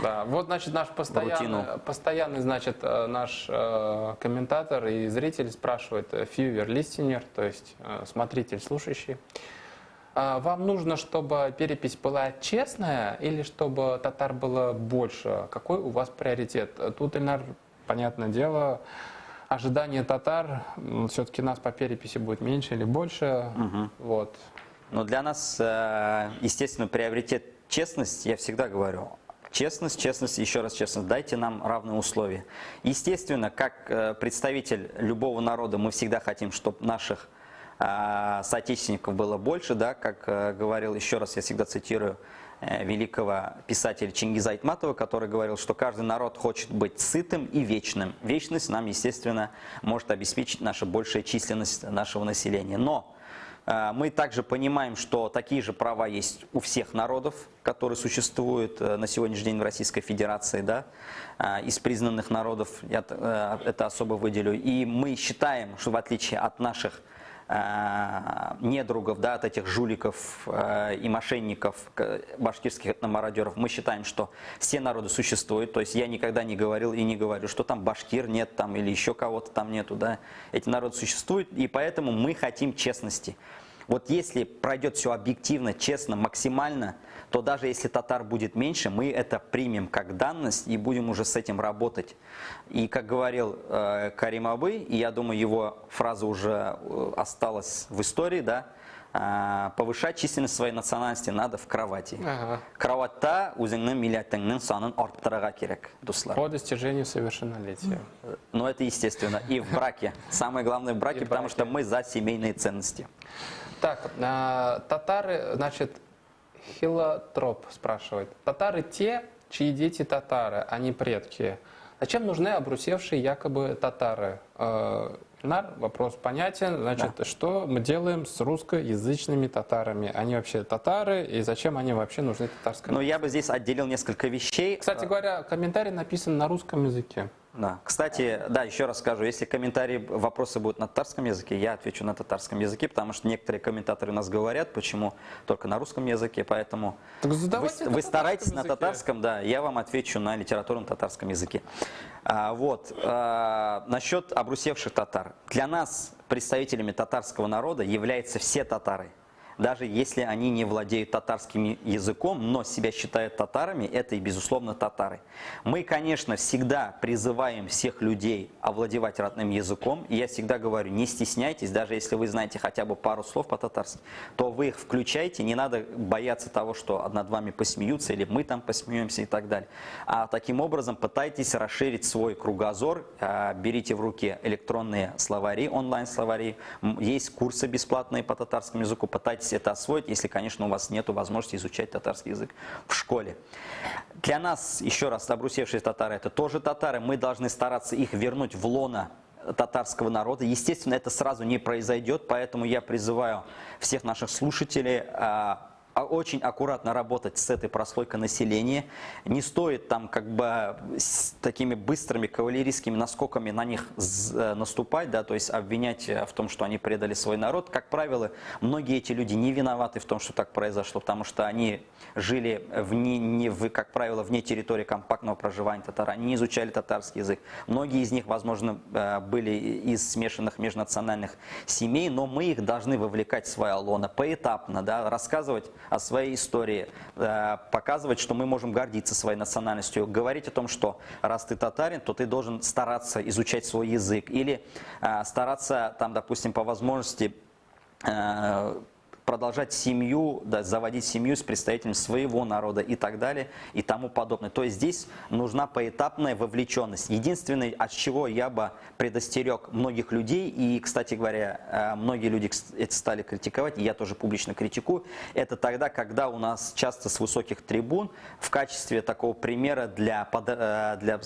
да, вот, значит, наш постоянный, значит, наш комментатор и зритель спрашивает, viewer, listener, то есть смотритель, слушающий. Вам нужно, чтобы перепись была честная или чтобы татар было больше? Какой у вас приоритет? Тут, Ильнар, понятное дело, ожидание татар, все-таки нас по переписи будет меньше или больше. Угу. Вот. Но для нас, естественно, приоритет честность, я всегда говорю. Честность, честность, еще раз честность. Дайте нам равные условия. Естественно, как представитель любого народа, мы всегда хотим, чтобы наших соотечественников было больше, да, как говорил, еще раз я всегда цитирую великого писателя Чингиза Айтматова, который говорил, что каждый народ хочет быть сытым и вечным. Вечность нам, естественно, может обеспечить наша большая численность нашего населения. Но мы также понимаем, что такие же права есть у всех народов, которые существуют на сегодняшний день в Российской Федерации, да, из признанных народов, я это особо выделю. И мы считаем, что в отличие от наших недругов, да, от этих жуликов и мошенников, башкирских этномародеров, мы считаем, что все народы существуют. То есть я никогда не говорил и не говорю, что там башкир нет там, или еще кого-то там нету. Да. Эти народы существуют, и поэтому мы хотим честности. Вот если пройдет все объективно, честно, максимально, то даже если татар будет меньше, мы это примем как данность и будем уже с этим работать. И как говорил Карим Абы, и я думаю, его фраза уже осталась в истории, да, повышать численность своей национальности надо в кровати. Кроватта үзеңнең милләтеңнең санын арттырырга кирәк, дуслар. По достижению совершеннолетия. Ну это естественно. И в браке. Самое главное в браке, потому что мы за семейные ценности. Так, татары, значит, Хилотроп спрашивает. Татары те, чьи дети татары, а не предки. Зачем нужны обрусевшие якобы татары? Вопрос понятен. Значит, да. Что мы делаем с русскоязычными татарами? Они вообще татары, и зачем они вообще нужны татарской? Ну, я бы здесь отделил несколько вещей. Кстати говоря, комментарий написан на русском языке. Да. Кстати, да, еще раз скажу, если комментарии, вопросы будут на татарском языке, я отвечу на татарском языке, потому что некоторые комментаторы у нас говорят, почему только на русском языке, поэтому вы старайтесь на татарском, да, я вам отвечу на литературном татарском языке. Насчет обрусевших татар. Для нас представителями татарского народа являются все татары. Даже если они не владеют татарским языком, но себя считают татарами, это и безусловно татары. Мы, конечно, всегда призываем всех людей овладевать родным языком. И я всегда говорю, не стесняйтесь, даже если вы знаете хотя бы пару слов по-татарски, то вы их включайте, не надо бояться того, что над вами посмеются, или мы там посмеемся и так далее. А таким образом пытайтесь расширить свой кругозор, берите в руки электронные словари, онлайн-словари, есть курсы бесплатные по татарскому языку, пытайтесь это освоить, если, конечно, у вас нет возможности изучать татарский язык в школе. Для нас, еще раз, обрусевшие татары, это тоже татары. Мы должны стараться их вернуть в лоно татарского народа. Естественно, это сразу не произойдет, поэтому я призываю всех наших слушателей очень аккуратно работать с этой прослойкой населения. Не стоит там как бы с такими быстрыми кавалерийскими наскоками на них наступать, да, то есть обвинять в том, что они предали свой народ. Как правило, многие эти люди не виноваты в том, что так произошло, потому что они жили, как правило, вне территории компактного проживания татар, они не изучали татарский язык. Многие из них, возможно, были из смешанных межнациональных семей, но мы их должны вовлекать в свое лоно поэтапно, да, рассказывать о своей истории, показывать, что мы можем гордиться своей национальностью, говорить о том, что раз ты татарин, то ты должен стараться изучать свой язык или стараться, там, допустим, по возможности продолжать семью, да, заводить семью с представителями своего народа и так далее и тому подобное. То есть здесь нужна поэтапная вовлеченность. Единственное, от чего я бы предостерег многих людей, и, кстати говоря, многие люди это стали критиковать, и я тоже публично критикую, это тогда, когда у нас часто с высоких трибун в качестве такого примера для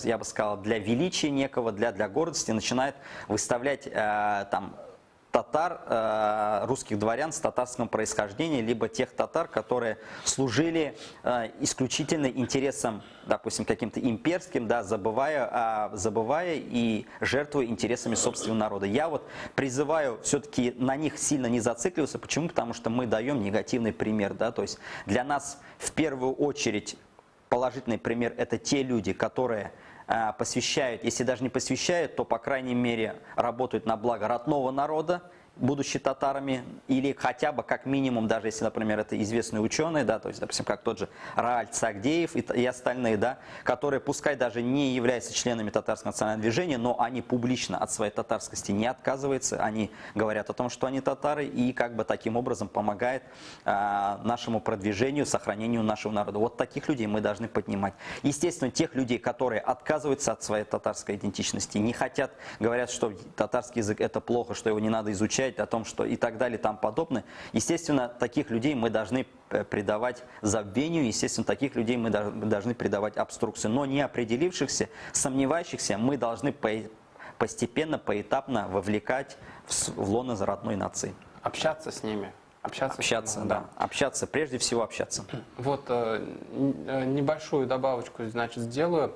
я бы сказал, для величия некого, для гордости начинают выставлять там татар, русских дворян с татарским происхождением, либо тех татар, которые служили исключительно интересам, допустим, каким-то имперским, да, забывая и жертвуя интересами собственного народа. Я вот призываю все-таки на них сильно не зацикливаться. Почему? Потому что мы даем негативный пример. Да? То есть для нас в первую очередь положительный пример – это те люди, которые посвящают, если даже не посвящают, то, по крайней мере, работают на благо родного народа будучи татарами, или хотя бы как минимум, даже если, например, это известные ученые, да, то есть, допустим, как тот же Рааль Цагдеев и остальные, да, которые, пускай даже не являются членами татарского национального движения, но они публично от своей татарскости не отказываются, они говорят о том, что они татары, и как бы таким образом помогает нашему продвижению, сохранению нашего народа. Вот таких людей мы должны поднимать. Естественно, тех людей, которые отказываются от своей татарской идентичности, не хотят, говорят, что татарский язык это плохо, что его не надо изучать, о том, что и так далее, и тому подобное. Естественно, таких людей мы должны предавать забвению, естественно, таких людей мы должны предавать обструкции. Но не определившихся, сомневающихся мы должны постепенно, поэтапно вовлекать в лоно родной нации. Общаться с ними. Общаться, да. Общаться, прежде всего общаться. Вот небольшую добавочку, значит, сделаю.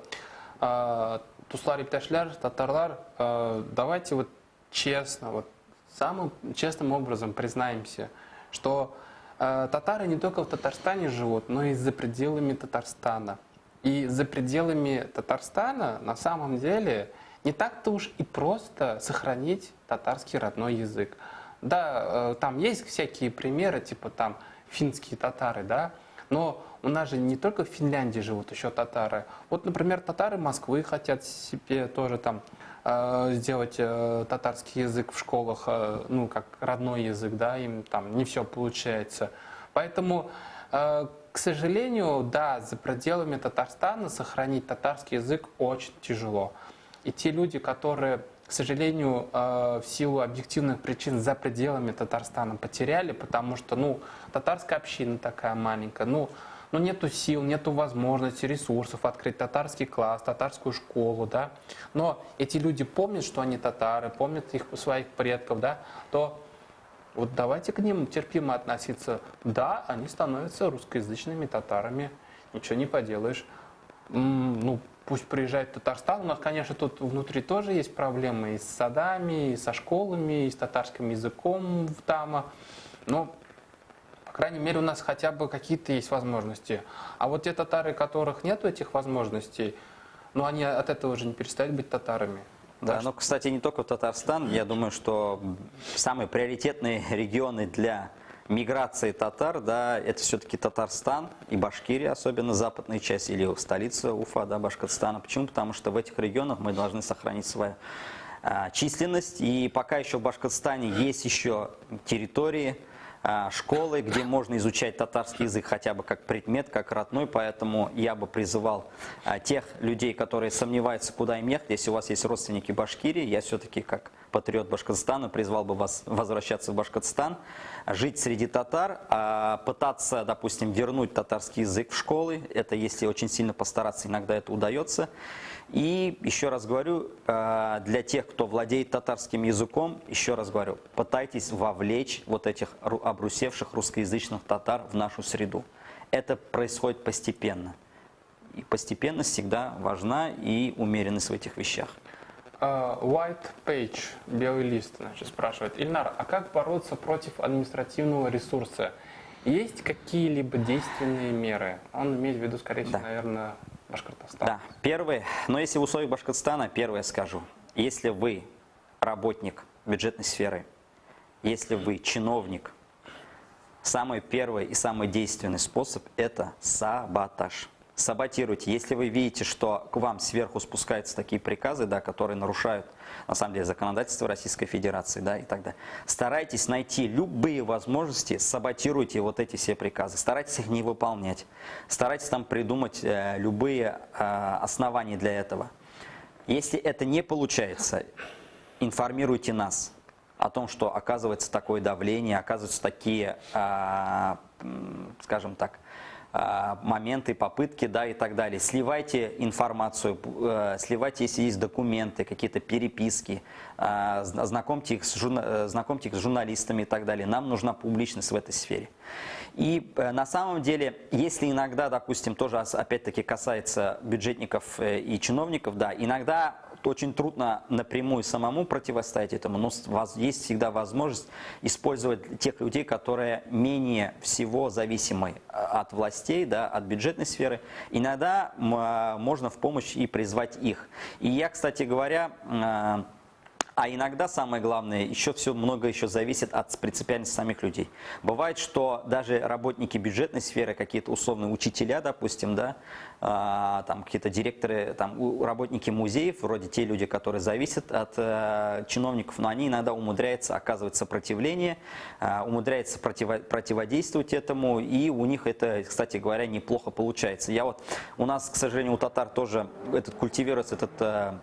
Туслар иптәшләр, татарлар, давайте вот честно, вот самым честным образом признаемся, что татары не только в Татарстане живут, но и за пределами Татарстана. И за пределами Татарстана на самом деле не так-то уж и просто сохранить татарский родной язык. Да, там есть всякие примеры, типа там финские татары, да, но у нас же не только в Финляндии живут еще татары. Вот, например, татары Москвы хотят себе тоже там сделать татарский язык в школах, ну, как родной язык, да, им там не все получается. Поэтому, к сожалению, да, за пределами Татарстана сохранить татарский язык очень тяжело. И те люди, которые, к сожалению, в силу объективных причин за пределами Татарстана потеряли, потому что, ну, татарская община такая маленькая, ну, нету сил, нету возможности, ресурсов открыть татарский класс, татарскую школу, да. Но эти люди помнят, что они татары, помнят их своих предков, да, то вот давайте к ним терпимо относиться. Да, они становятся русскоязычными татарами, ничего не поделаешь. Ну, пусть приезжает в Татарстан. У нас, конечно, тут внутри тоже есть проблемы и с садами, и со школами, и с татарским языком в Тама. Но по крайней мере, у нас хотя бы какие-то есть возможности. А вот те татары, у которых нет этих возможностей, ну, они от этого уже не перестают быть татарами. Да, но, кстати, не только в Татарстан. Я думаю, что самые приоритетные регионы для миграции татар, да, это все-таки Татарстан и Башкирия, особенно западная часть, или столица Уфа, да, Башкортостана. Почему? Потому что в этих регионах мы должны сохранить свою численность. И пока еще в Башкортостане есть еще территории, школы, где можно изучать татарский язык хотя бы как предмет, как родной, поэтому я бы призывал тех людей, которые сомневаются, куда им ехать, если у вас есть родственники в Башкирии, я все-таки как патриот Башкортостана призвал бы вас возвращаться в Башкортостан, жить среди татар, пытаться, допустим, вернуть татарский язык в школы, это если очень сильно постараться, иногда это удается. И еще раз говорю, для тех, кто владеет татарским языком, еще раз говорю, пытайтесь вовлечь вот этих обрусевших русскоязычных татар в нашу среду. Это происходит постепенно. И постепенность всегда важна, и умеренность в этих вещах. White Page, белый лист, значит, спрашивает. Ильнар, а как бороться против административного ресурса? Есть какие-либо действенные меры? Он имеет в виду, скорее всего, наверное, Башкортостан. Да, первое, но если в условиях Башкортостана, первое скажу. Если вы работник бюджетной сферы, если вы чиновник, самый первый и самый действенный способ – это саботаж. Саботируйте. Если вы видите, что к вам сверху спускаются такие приказы, да, которые нарушают, на самом деле, законодательство Российской Федерации, да, и так далее, старайтесь найти любые возможности, саботируйте вот эти все приказы, старайтесь их не выполнять, старайтесь там придумать любые основания для этого. Если это не получается, информируйте нас о том, что оказывается такое давление, оказываются такие, скажем так, моменты, попытки, да, и так далее. Сливайте информацию, сливайте, если есть документы, какие-то переписки, знакомьте их с журналистами и так далее. Нам нужна публичность в этой сфере. И на самом деле, если иногда, допустим, тоже опять-таки касается бюджетников и чиновников, да, иногда очень трудно напрямую самому противостоять этому, но есть всегда возможность использовать тех людей, которые менее всего зависимы от властей, да, от бюджетной сферы. Иногда можно в помощь и призвать их. И я, кстати говоря, А иногда, самое главное, много еще зависит от принципиальности самих людей. Бывает, что даже работники бюджетной сферы, какие-то условные учителя, допустим, да, там какие-то директоры, там, работники музеев, вроде те люди, которые зависят от чиновников, но они иногда умудряются оказывать сопротивление, умудряются противодействовать этому, и у них это, кстати говоря, неплохо получается. У нас, к сожалению, у татар тоже культивируется этот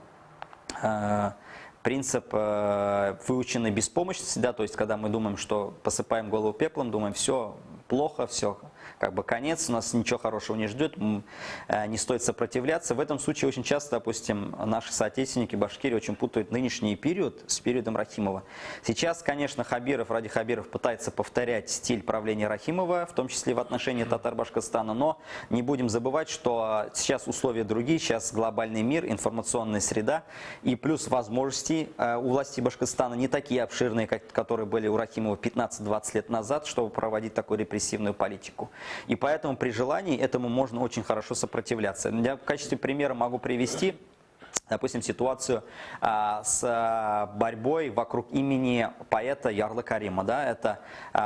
принцип выученной беспомощности, да, то есть когда мы думаем, что посыпаем голову пеплом, думаем, все плохо, все как бы конец, у нас ничего хорошего не ждет, не стоит сопротивляться. В этом случае очень часто, допустим, наши соотечественники башкиры очень путают нынешний период с периодом Рахимова. Сейчас, конечно, Ради Хабиров пытается повторять стиль правления Рахимова, в том числе в отношении татар Башкортостана, но не будем забывать, что сейчас условия другие, сейчас глобальный мир, информационная среда, и плюс возможности у власти Башкортостана не такие обширные, которые были у Рахимова 15-20 лет назад, чтобы проводить такую репрессивную политику. И поэтому при желании этому можно очень хорошо сопротивляться. Я в качестве примера могу привести, допустим, ситуацию с борьбой вокруг имени поэта Ярлы Карима. Да? Это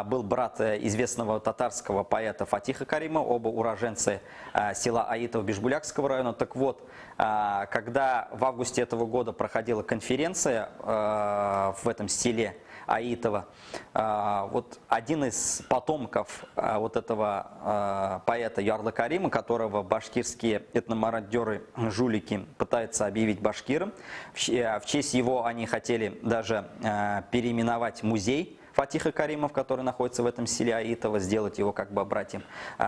был брат известного татарского поэта Фатиха Карима, оба уроженцы села Аитово Бишбулякского района. Так вот, когда в августе этого года проходила конференция в этом селе Аитова, вот один из потомков вот этого поэта Ярлы Карима, которого башкирские этномародеры, жулики пытаются объявить башкиром, в честь его они хотели даже переименовать музей Фатиха Каримов, который находится в этом селе Аитово, сделать его как бы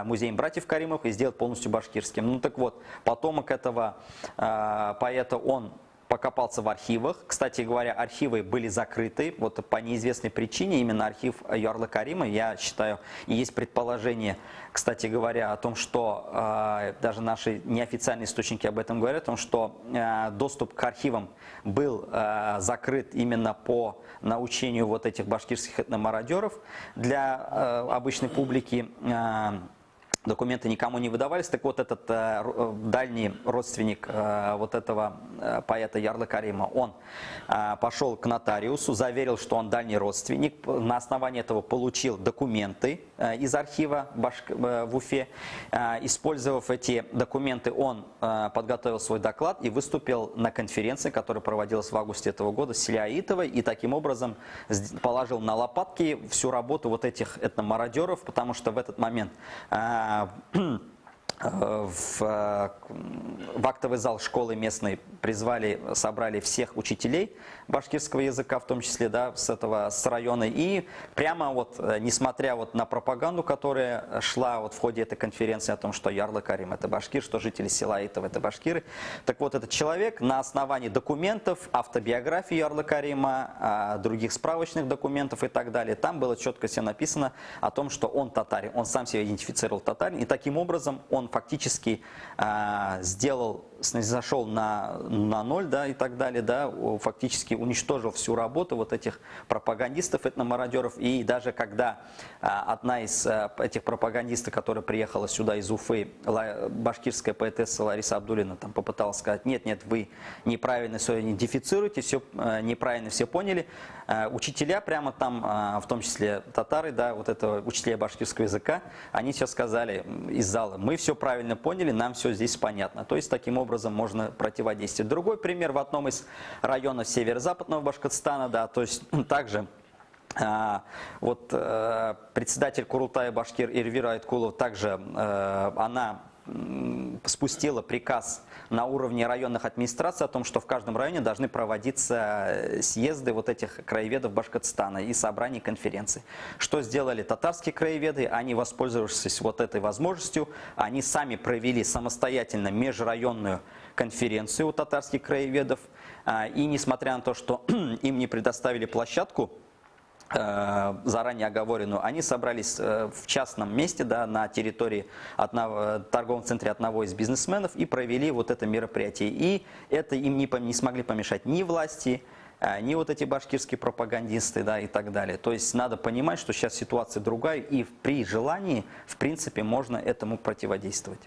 музеем братьев Каримов и сделать полностью башкирским. Ну так вот, потомок этого поэта, он покопался в архивах. Кстати говоря, архивы были закрыты. Вот по неизвестной причине именно архив Ярлы Карима, я считаю, и есть предположение, кстати говоря, о том, что даже наши неофициальные источники об этом говорят, о том, что доступ к архивам был закрыт именно по научению вот этих башкирских этномародеров для обычной публики. Документы никому не выдавались. Так вот, этот дальний родственник вот этого поэта Ярлы Карима, он пошел к нотариусу, заверил, что он дальний родственник. На основании этого получил документы из архива в Уфе. Использовав эти документы, он подготовил свой доклад и выступил на конференции, которая проводилась в августе этого года в селе Аитово, и таким образом положил на лопатки всю работу вот этих этномародеров, потому что в этот момент в актовый зал школы местной собрали всех учителей башкирского языка, в том числе, да, с района. И прямо вот, несмотря вот на пропаганду, которая шла вот в ходе этой конференции о том, что Ярлы Карим это башкир, что жители села Аитово это башкиры, так вот этот человек на основании документов, автобиографии Ярлы Карима, других справочных документов и так далее, там было четко все написано о том, что он татарин, он сам себя идентифицировал татарин, и таким образом он фактически зашел на ноль, да, и так далее, да, фактически уничтожил всю работу вот этих пропагандистов, этномародеров. И даже когда одна из этих пропагандистов, которая приехала сюда из Уфы, башкирская поэтесса Лариса Абдуллина, там попыталась сказать: нет, вы неправильно все идентифицируете, все неправильно все поняли. Учителя прямо там, в том числе татары, да, вот это учителя башкирского языка, они все сказали из зала: мы все правильно поняли, нам все здесь понятно. То есть таким образом можно противодействовать. Другой пример в одном из районов северо-западного Башкортостана, да, то есть также вот председатель Курултая башкир Эльвира Айткулова, также она спустила приказ на уровне районных администраций о том, что в каждом районе должны проводиться съезды вот этих краеведов Башкортостана и собраний, конференций. Что сделали татарские краеведы? Они, воспользовавшись вот этой возможностью, они сами провели самостоятельно межрайонную конференцию у татарских краеведов. И несмотря на то, что им не предоставили площадку, заранее оговоренную, они собрались в частном месте, да, на территории торговом центре одного из бизнесменов и провели вот это мероприятие. И это им не смогли помешать ни власти, ни вот эти башкирские пропагандисты, да, и так далее. То есть надо понимать, что сейчас ситуация другая, и при желании, в принципе, можно этому противодействовать.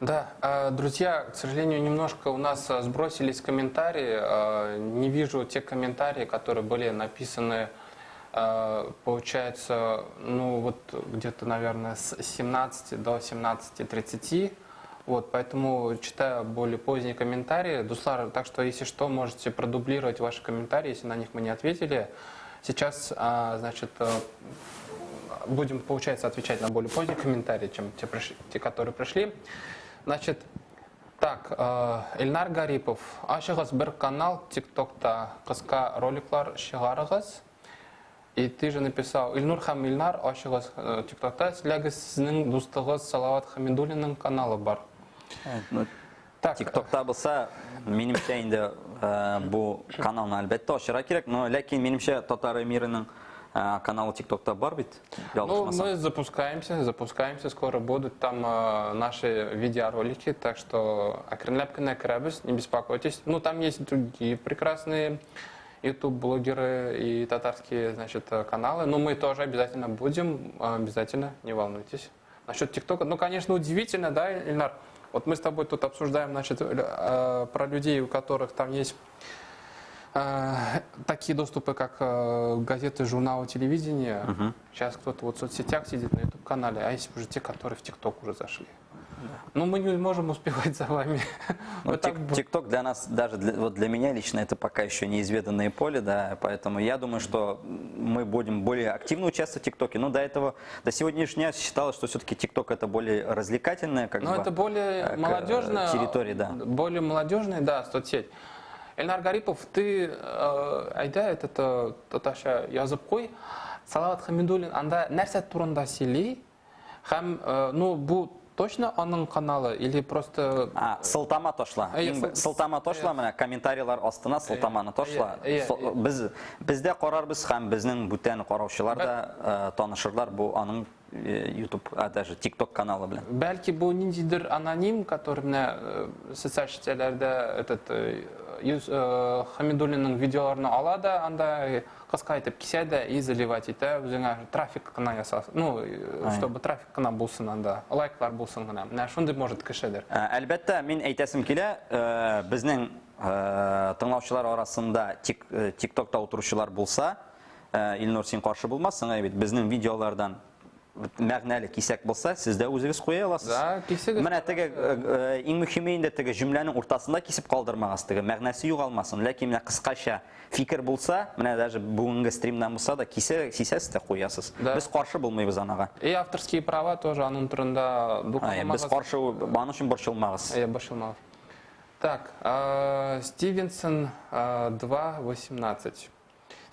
Да, друзья, к сожалению, немножко у нас сбросились комментарии. Не вижу те комментарии, которые были написаны, получается, ну вот где-то, наверное, с 17 до 17:30. Вот, поэтому читаю более поздние комментарии. Дуслар, так что, если что, можете продублировать ваши комментарии, если на них мы не ответили. Сейчас, значит, будем, получается, отвечать на более поздние комментарии, чем те, которые пришли. Значит, так, Эльнар Гарипов. Ашығыз бір канал ТикТокта қысқа роликлар шығарығыз. И ты же написал, Ильнур хам Ильнар, ашығыз ТикТокта, сіләгіз сіздің достығыз Салават Хамидуллинның каналы бар. Так, TikTok'ta болса, менімше енді бұл каналны әлбәтте ашыра керек, но ләкин менімше Татар Эмирінің каналы TikTok'та бар бит? Ну, мы запускаемся, скоро будут там наши видеоролики, так что акренляп кына кірәбіз, не беспокойтесь. Ну, там есть другие прекрасные YouTube-блогеры и татарские, значит, каналы, но мы тоже обязательно будем, обязательно, не волнуйтесь. Насчет ТикТока, ну, конечно, удивительно, да, Ильнар? Вот мы с тобой тут обсуждаем, значит, про людей, у которых там есть такие доступы, как газеты, журналы, телевидение. Сейчас кто-то вот в соцсетях сидит на YouTube-канале, а есть уже те, которые в ТикТок уже зашли. Ну, мы не можем успевать за вами. Ну, ТикТок для нас, даже вот для меня лично, это пока еще неизведанное поле, да, поэтому я думаю, что мы будем более активно участвовать в ТикТоке. Но до этого, до сегодняшнего дня считалось, что все-таки ТикТок это более развлекательная, как бы, это более молодежная территория, да. Более молодежная, да, соцсеть. Эльнар Гарипов, ты, айда, это таташа язып қой, Салават Хамидуллин, анда нәрсе турында сөйлей, һәм, ну, bu точно оның каналы или просто... Сылтама тошла. Сылтама тошла, менә комментарийлар астына сылтаманы тошла. Бездә карарбыз һәм безнең бүтән караучылар да танышырлар бу аның YouTube, даже TikTok каналы белән. Бәлки бу ниндидер аноним, который менә социаль сетьләрдә этот Хамидуллинның видеоларын ала да, анда кыска итеп кисә дә и заливать итә, үзеңә трафик кына ясасын. Ну, чтобы трафик кына булсын анда, лайклар булсын гына. Менә шундый может кешедер. Әлбәттә, мин әйтәсем килә, безнең тыңлаучылар арасында TikTok'та утыручылар булса, Илнур, син каршы булмассың, бит безнең видеолардан мәгънәле кисәк булса, сез дә үзегез куя аласыз. Да, кисәгез. Менә теге иң мөһиме инде теге җөмләнең уртасында кисеп калдырмагыз, теге мәгънәсе югалмасын. Ләкин менә кыскача фикер булса, менә даже бүгенге стримнан булса да кисәсез дә куясыз. Без каршы булмыйбыз анага. И авторские права тоже аның турында дукламагыз. Без каршы, аның өчен борчылмагыз. Борчылмагыз. Так, Стивенсон 2.18.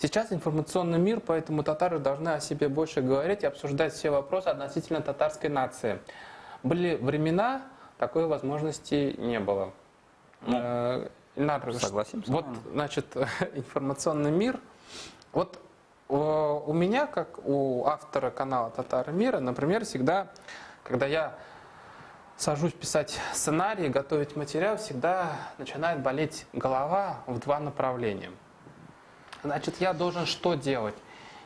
Сейчас информационный мир, поэтому татары должны о себе больше говорить и обсуждать все вопросы относительно татарской нации. Были времена, такой возможности не было. Согласимся. Вот, значит, информационный мир. Вот у меня, как у автора канала «Татары мира», например, всегда, когда я сажусь писать сценарий, готовить материал, всегда начинает болеть голова в два направления. Значит, я должен что делать?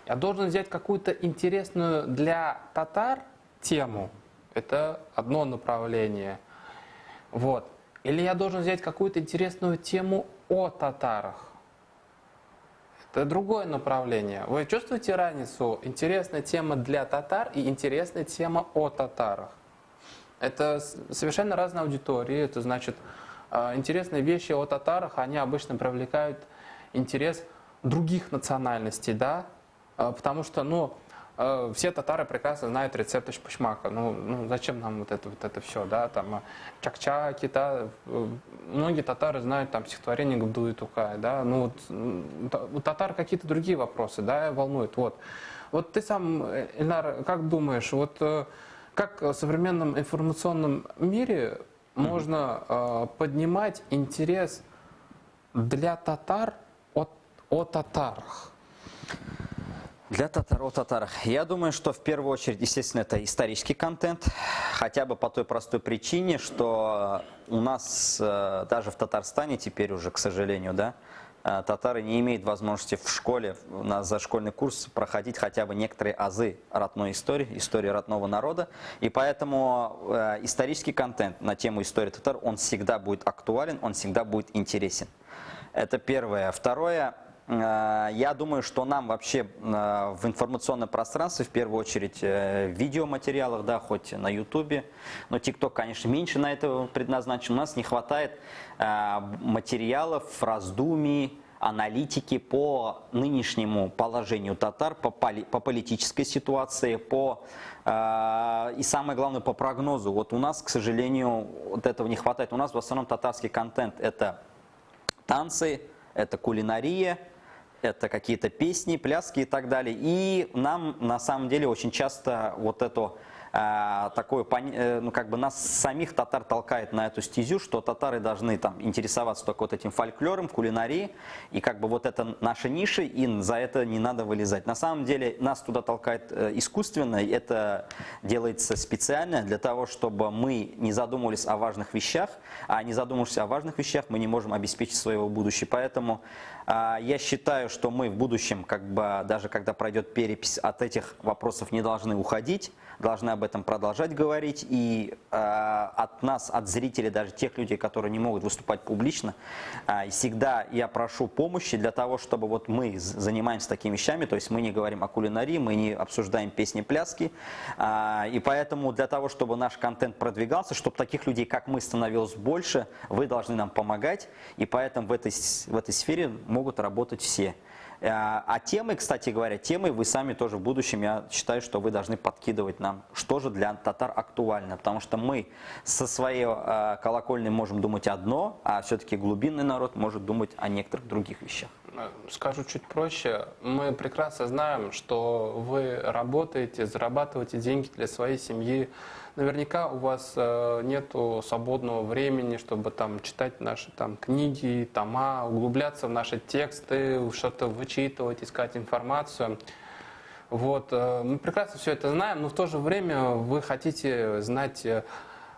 Я должен взять какую-то интересную для татар тему. Это одно направление. Вот. Или я должен взять какую-то интересную тему о татарах. Это другое направление. Вы чувствуете разницу? Интересная тема для татар и интересная тема о татарах. Это совершенно разные аудитории. Это значит, интересные вещи о татарах, они обычно привлекают интерес других национальностей, да, потому что, ну, все татары прекрасно знают рецепт ишпушмака, ну зачем нам вот это все, да, там, чакчаки, да, многие татары знают там стихотворение Габдулы Тукая, да, ну, вот, у татар какие-то другие вопросы, да, волнуют, вот. Вот ты сам, Эльнар, как думаешь, вот как в современном информационном мире можно поднимать интерес для татар о татарах? Для татар, о татарах. Я думаю, что в первую очередь, естественно, это исторический контент. Хотя бы по той простой причине, что у нас даже в Татарстане теперь уже, к сожалению, да, татары не имеют возможности в школе на зашкольный курс проходить хотя бы некоторые азы родной истории родного народа. И поэтому исторический контент на тему истории татар, он всегда будет актуален, он всегда будет интересен. Это первое. Второе. Я думаю, что нам вообще в информационном пространстве, в первую очередь в видеоматериалах, да, хоть на Ютубе, но ТикТок, конечно, меньше на это предназначен, у нас не хватает материалов, раздумий, аналитики по нынешнему положению татар, по политической ситуации, и самое главное, по прогнозу. Вот у нас, к сожалению, вот этого не хватает. У нас в основном татарский контент – это танцы, это кулинария, это какие-то песни, пляски и так далее. И нам на самом деле очень часто вот это такое, ну как бы нас самих татар толкает на эту стезю, что татары должны там интересоваться только вот этим фольклором, кулинарией, и как бы вот это наша ниша, и за это не надо вылезать. На самом деле нас туда толкает искусственно, и это делается специально для того, чтобы мы не задумывались о важных вещах, а не задумавшись о важных вещах, мы не можем обеспечить своего будущего. Поэтому я считаю, что мы в будущем, как бы, даже когда пройдет перепись, от этих вопросов не должны уходить, должны об этом продолжать говорить. И от нас, от зрителей, даже тех людей, которые не могут выступать публично, всегда я прошу помощи для того, чтобы вот мы занимаемся такими вещами, то есть мы не говорим о кулинарии, мы не обсуждаем песни-пляски. И поэтому для того, чтобы наш контент продвигался, чтобы таких людей, как мы, становилось больше, вы должны нам помогать. И поэтому в этой сфере могут работать все. А темы, кстати говоря, темы вы сами тоже в будущем, я считаю, что вы должны подкидывать нам, что же для татар актуально. Потому что мы со своей колокольни можем думать одно, а все-таки глубинный народ может думать о некоторых других вещах. Скажу чуть проще. Мы прекрасно знаем, что вы работаете, зарабатываете деньги для своей семьи. Наверняка у вас нету свободного времени, чтобы там читать наши там книги, тома, углубляться в наши тексты, что-то вычитывать, искать информацию. Вот. Мы прекрасно все это знаем, но в то же время вы хотите знать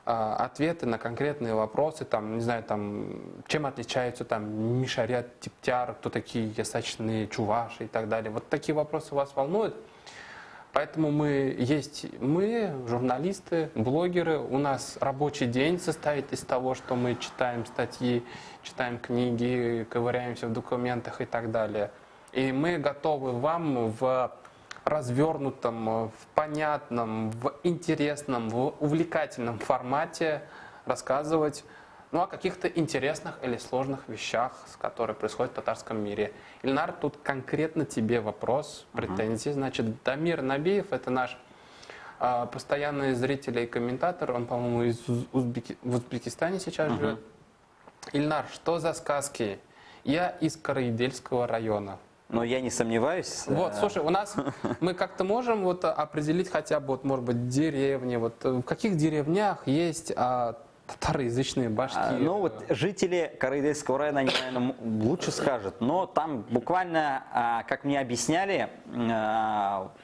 ответы на конкретные вопросы, там, не знаю, там, чем отличаются там Мишарят, Типтяр, кто такие ясачные чуваши и так далее. Вот такие вопросы вас волнуют. Поэтому мы, журналисты, блогеры, у нас рабочий день состоит из того, что мы читаем статьи, читаем книги, ковыряемся в документах и так далее. И мы готовы вам в развернутом, в понятном, в интересном, в увлекательном формате рассказывать о каких-то интересных или сложных вещах, которые происходят в татарском мире. Ильнар, тут конкретно тебе вопрос, претензии. Значит, Дамир Набиев, это наш постоянный зритель и комментатор, он, по-моему, в Узбекистане сейчас живет. Ильнар, что за сказки? Я из Караидельского района. Но я не сомневаюсь. Вот, слушай, у нас мы как-то можем вот определить хотя бы, вот, может быть, деревни. Вот в каких деревнях есть татароязычные башки? Ну вот жители Караидельского района, они, наверное, лучше скажут. Но там буквально, как мне объясняли,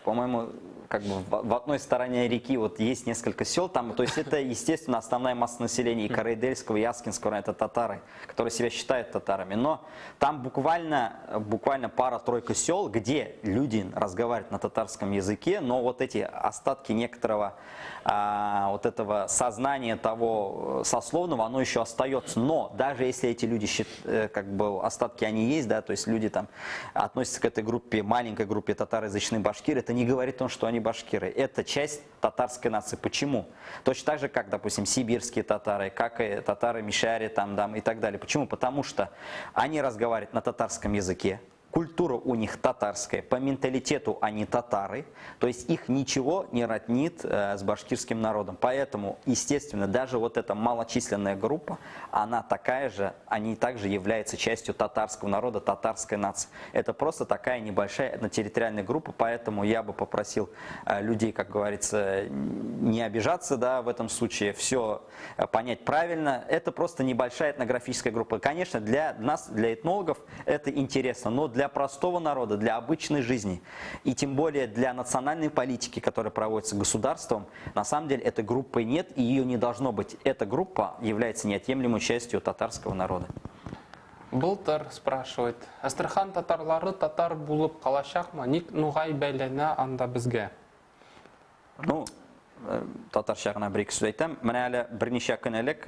по-моему, как бы в одной стороне реки вот есть несколько сел там, то есть это, естественно, основная масса населения и Караидельского, и Яскинского района, это татары, которые себя считают татарами. Но там буквально пара-тройка сел, где люди разговаривают на татарском языке, но вот эти остатки некоторого вот этого сознания того сословного, оно еще остается. Но даже если эти люди, как бы остатки они есть, да, то есть люди там относятся к этой группе, маленькой группе татароязычных башкир, это не говорит о том, что они башкиры. Это часть татарской нации. Почему? Точно так же, как, допустим, сибирские татары, как и татары Мишари там, и так далее. Почему? Потому что они разговаривают на татарском языке. Культура у них татарская, по менталитету они татары, то есть их ничего не роднит с башкирским народом. Поэтому, естественно, даже вот эта малочисленная группа, она такая же, они также являются частью татарского народа, татарской нации. Это просто такая небольшая этнотерриториальная группа, поэтому я бы попросил людей, как говорится, не обижаться, да, в этом случае, все понять правильно. Это просто небольшая этнографическая группа. Конечно, для нас, для этнологов, это интересно, но для простого народа, для обычной жизни и тем более для национальной политики, которая проводится государством, на самом деле этой группы нет и ее не должно быть. Эта группа является неотъемлемой частью татарского народа. Былтыр спрашивает. Астрахан татарлары татар булып калачакмы? Ник нугай бәйләнә анда безгә? Ну, татарша гына бер-ике сүз әйтәм. Менә әле берничә көн элек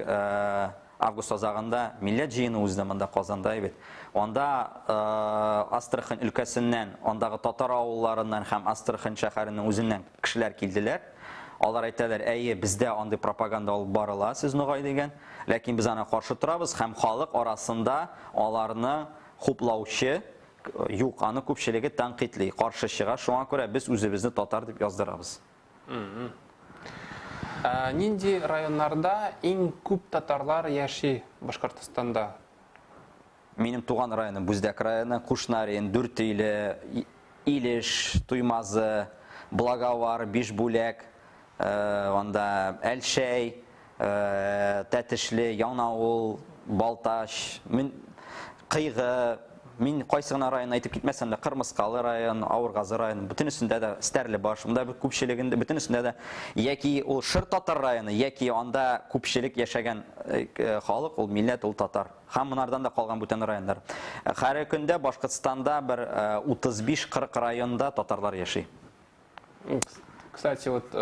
август азагында милләт җыены узды монда Казанда бит. Анда Астрахань өлкәсеннән, андагы татар авылларыннан һәм Астрахань шәһәренең үзеннән кешеләр килделәр. Алар әйтәләр, әйе, бездә андый пропаганда алып барыла, сез нугай дигән. Ләкин без аны каршы торабыз һәм халык арасында аларны хуплаучы юк, аны күпчелеге тәнкыйтьли, каршы чыга. Шуңа күрә без үзебезне татар дип яздырабыз. Нинди районнарда иң күп татарлар яши Башкортстанда? Минем туган районым Бүздәк районы, Кушнарин, Дүртөйле, Илеш, Туймазы, Благовар, Бишбүләк, анда Әлшәй, Тәтешле, Яңавыл, Балташ, Кыйгы, мин кайсы гына район әйтеп китмәсәм дә, Кырмыскалы район, Авыргазы район, бөтенесендә дә Стәрлебаш, монда бер күпчелегендә бөтенесендә дә яки ул Шыр татар районы, яки анда күпчелек яшәгән халык, ул милләт, ул татар. Һәм монардан да калган бүтән районнар. Һәр көндә Башкортстанда бер 35-40 районда татарлар яши. Кстати, вот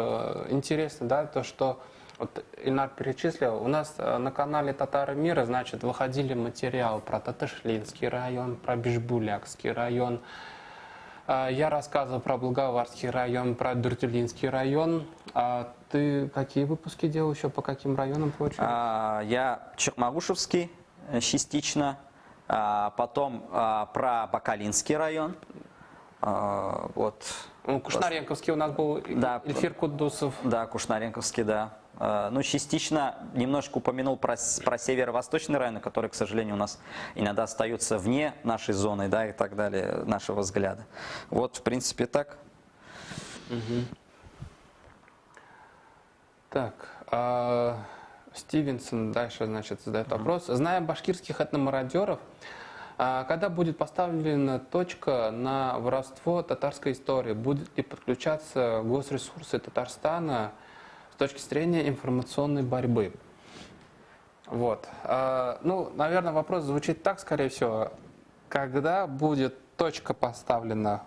интересно, да, то, что вот Ильнар перечислил, у нас на канале Татары Мира, значит, выходили материалы про Татышлинский район, про Бишбулякский район. Я рассказывал про Благоварский район, про Дуртюлинский район. А ты какие выпуски делал еще, по каким районам получилось? Я Чекмагушевский частично, потом про Бакалинский район. Вот. Кушнаренковский у нас был, да, Ильфир Куддусов. Да, Кушнаренковский, да. Ну, частично немножко упомянул про северо-восточный район, который, к сожалению, у нас иногда остаются вне нашей зоны, да, и так далее, нашего взгляда. Вот, в принципе, так. Так, Стивенсон дальше, значит, задает вопрос. Зная башкирских этномародеров, когда будет поставлена точка на воровство татарской истории, будут ли подключаться госресурсы Татарстана с точки зрения информационной борьбы? Вот. Ну, наверное, вопрос звучит так, скорее всего. Когда будет точка поставлена?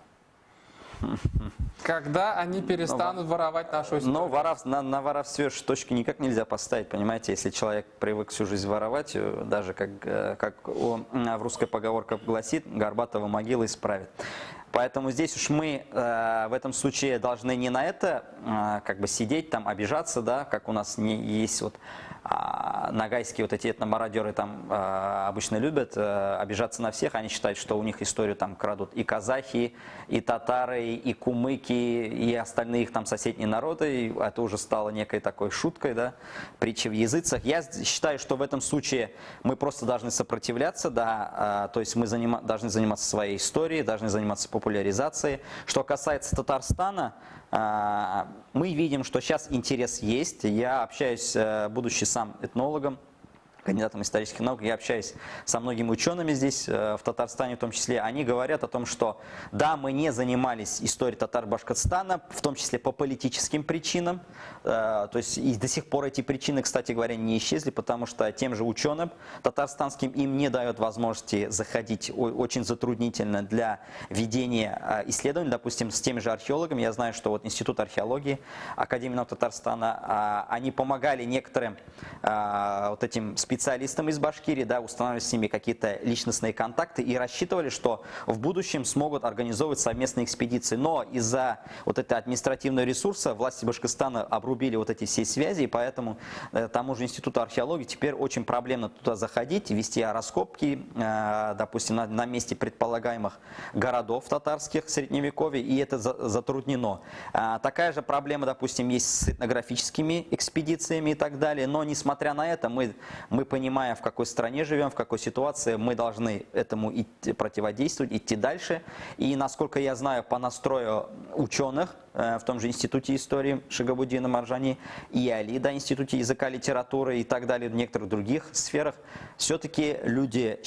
Когда они перестанут воровать нашу историю? Ну, на воровстве точки никак нельзя поставить, понимаете, если человек привык всю жизнь воровать, даже как в русской поговорке гласит, Горбатова могила исправит. Поэтому здесь уж мы в этом случае должны не на это как бы сидеть, там обижаться, да, как у нас не есть вот нагайские вот эти этномародеры там обычно любят обижаться на всех, они считают, что у них историю там крадут и казахи, и татары, и кумыки, и остальные их там соседние народы, и это уже стало некой такой шуткой, да, притчей в языцах. Я считаю, что в этом случае мы просто должны сопротивляться, да, то есть мы должны заниматься своей историей, должны заниматься популяризацией. Что касается Татарстана, мы видим, что сейчас интерес есть. Я общаюсь, будучи сам этнологом, кандидатом исторических наук, я общаюсь со многими учеными здесь, в Татарстане в том числе. Они говорят о том, что да, мы не занимались историей Татар-Башкортостана, в том числе по политическим причинам. То есть и до сих пор эти причины, кстати говоря, не исчезли, потому что тем же ученым татарстанским им не дает возможности заходить, очень затруднительно для ведения исследований. Допустим, с теми же археологами, я знаю, что вот Институт археологии Академии наук Татарстана, они помогали некоторым вот этим специалистам из Башкирии, да, устанавливать с ними какие-то личностные контакты и рассчитывали, что в будущем смогут организовывать совместные экспедиции. Но из-за вот этого административного ресурса власти Башкортостана обрубили вот эти все связи, и поэтому тому же Институту археологии теперь очень проблемно туда заходить, вести раскопки, допустим, на месте предполагаемых городов татарских в Средневековье, и это затруднено. Такая же проблема, допустим, есть с этнографическими экспедициями и так далее, но несмотря на это, мы понимая, в какой стране живем, в какой ситуации, мы должны этому противодействовать, идти дальше. И насколько я знаю, по настрою ученых, в том же Институте истории Шигабуддина Маржани, и Алида, Институте языка, литературы и так далее, в некоторых других сферах, все-таки люди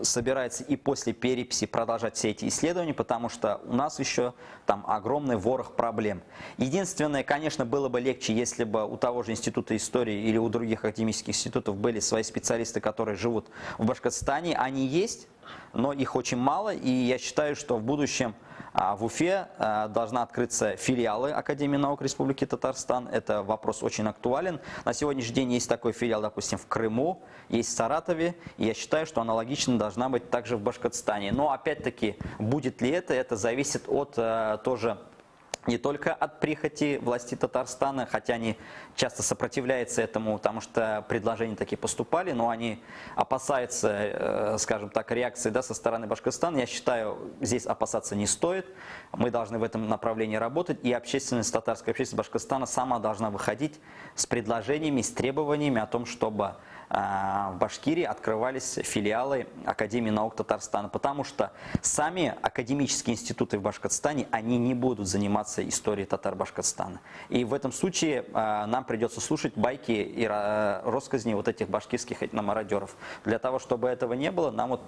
собираются и после переписи продолжать все эти исследования, потому что у нас еще там огромный ворох проблем. Единственное, конечно, было бы легче, если бы у того же Института истории или у других академических институтов были свои специалисты, которые живут в Башкортостане. Они есть, но их очень мало, и я считаю, что в будущем в Уфе должна открыться филиалы Академии наук Республики Татарстан. Это вопрос очень актуален. На сегодняшний день есть такой филиал, допустим, в Крыму, есть в Саратове. И я считаю, что аналогично должна быть также в Башкортостане. Но опять-таки, будет ли это зависит от тоже не только от прихоти власти Татарстана, хотя они часто сопротивляются этому, потому что предложения такие поступали, но они опасаются, скажем так, реакции, да, со стороны Башкортостана. Я считаю, здесь опасаться не стоит. Мы должны в этом направлении работать, и общественность, татарская общественность Башкортостана сама должна выходить с предложениями, с требованиями о том, чтобы в Башкирии открывались филиалы Академии наук Татарстана, потому что сами академические институты в Башкортостане, они не будут заниматься историей татар Башкортостана. И в этом случае нам придется слушать байки и россказни вот этих башкирских этномародеров. Для того, чтобы этого не было, нам вот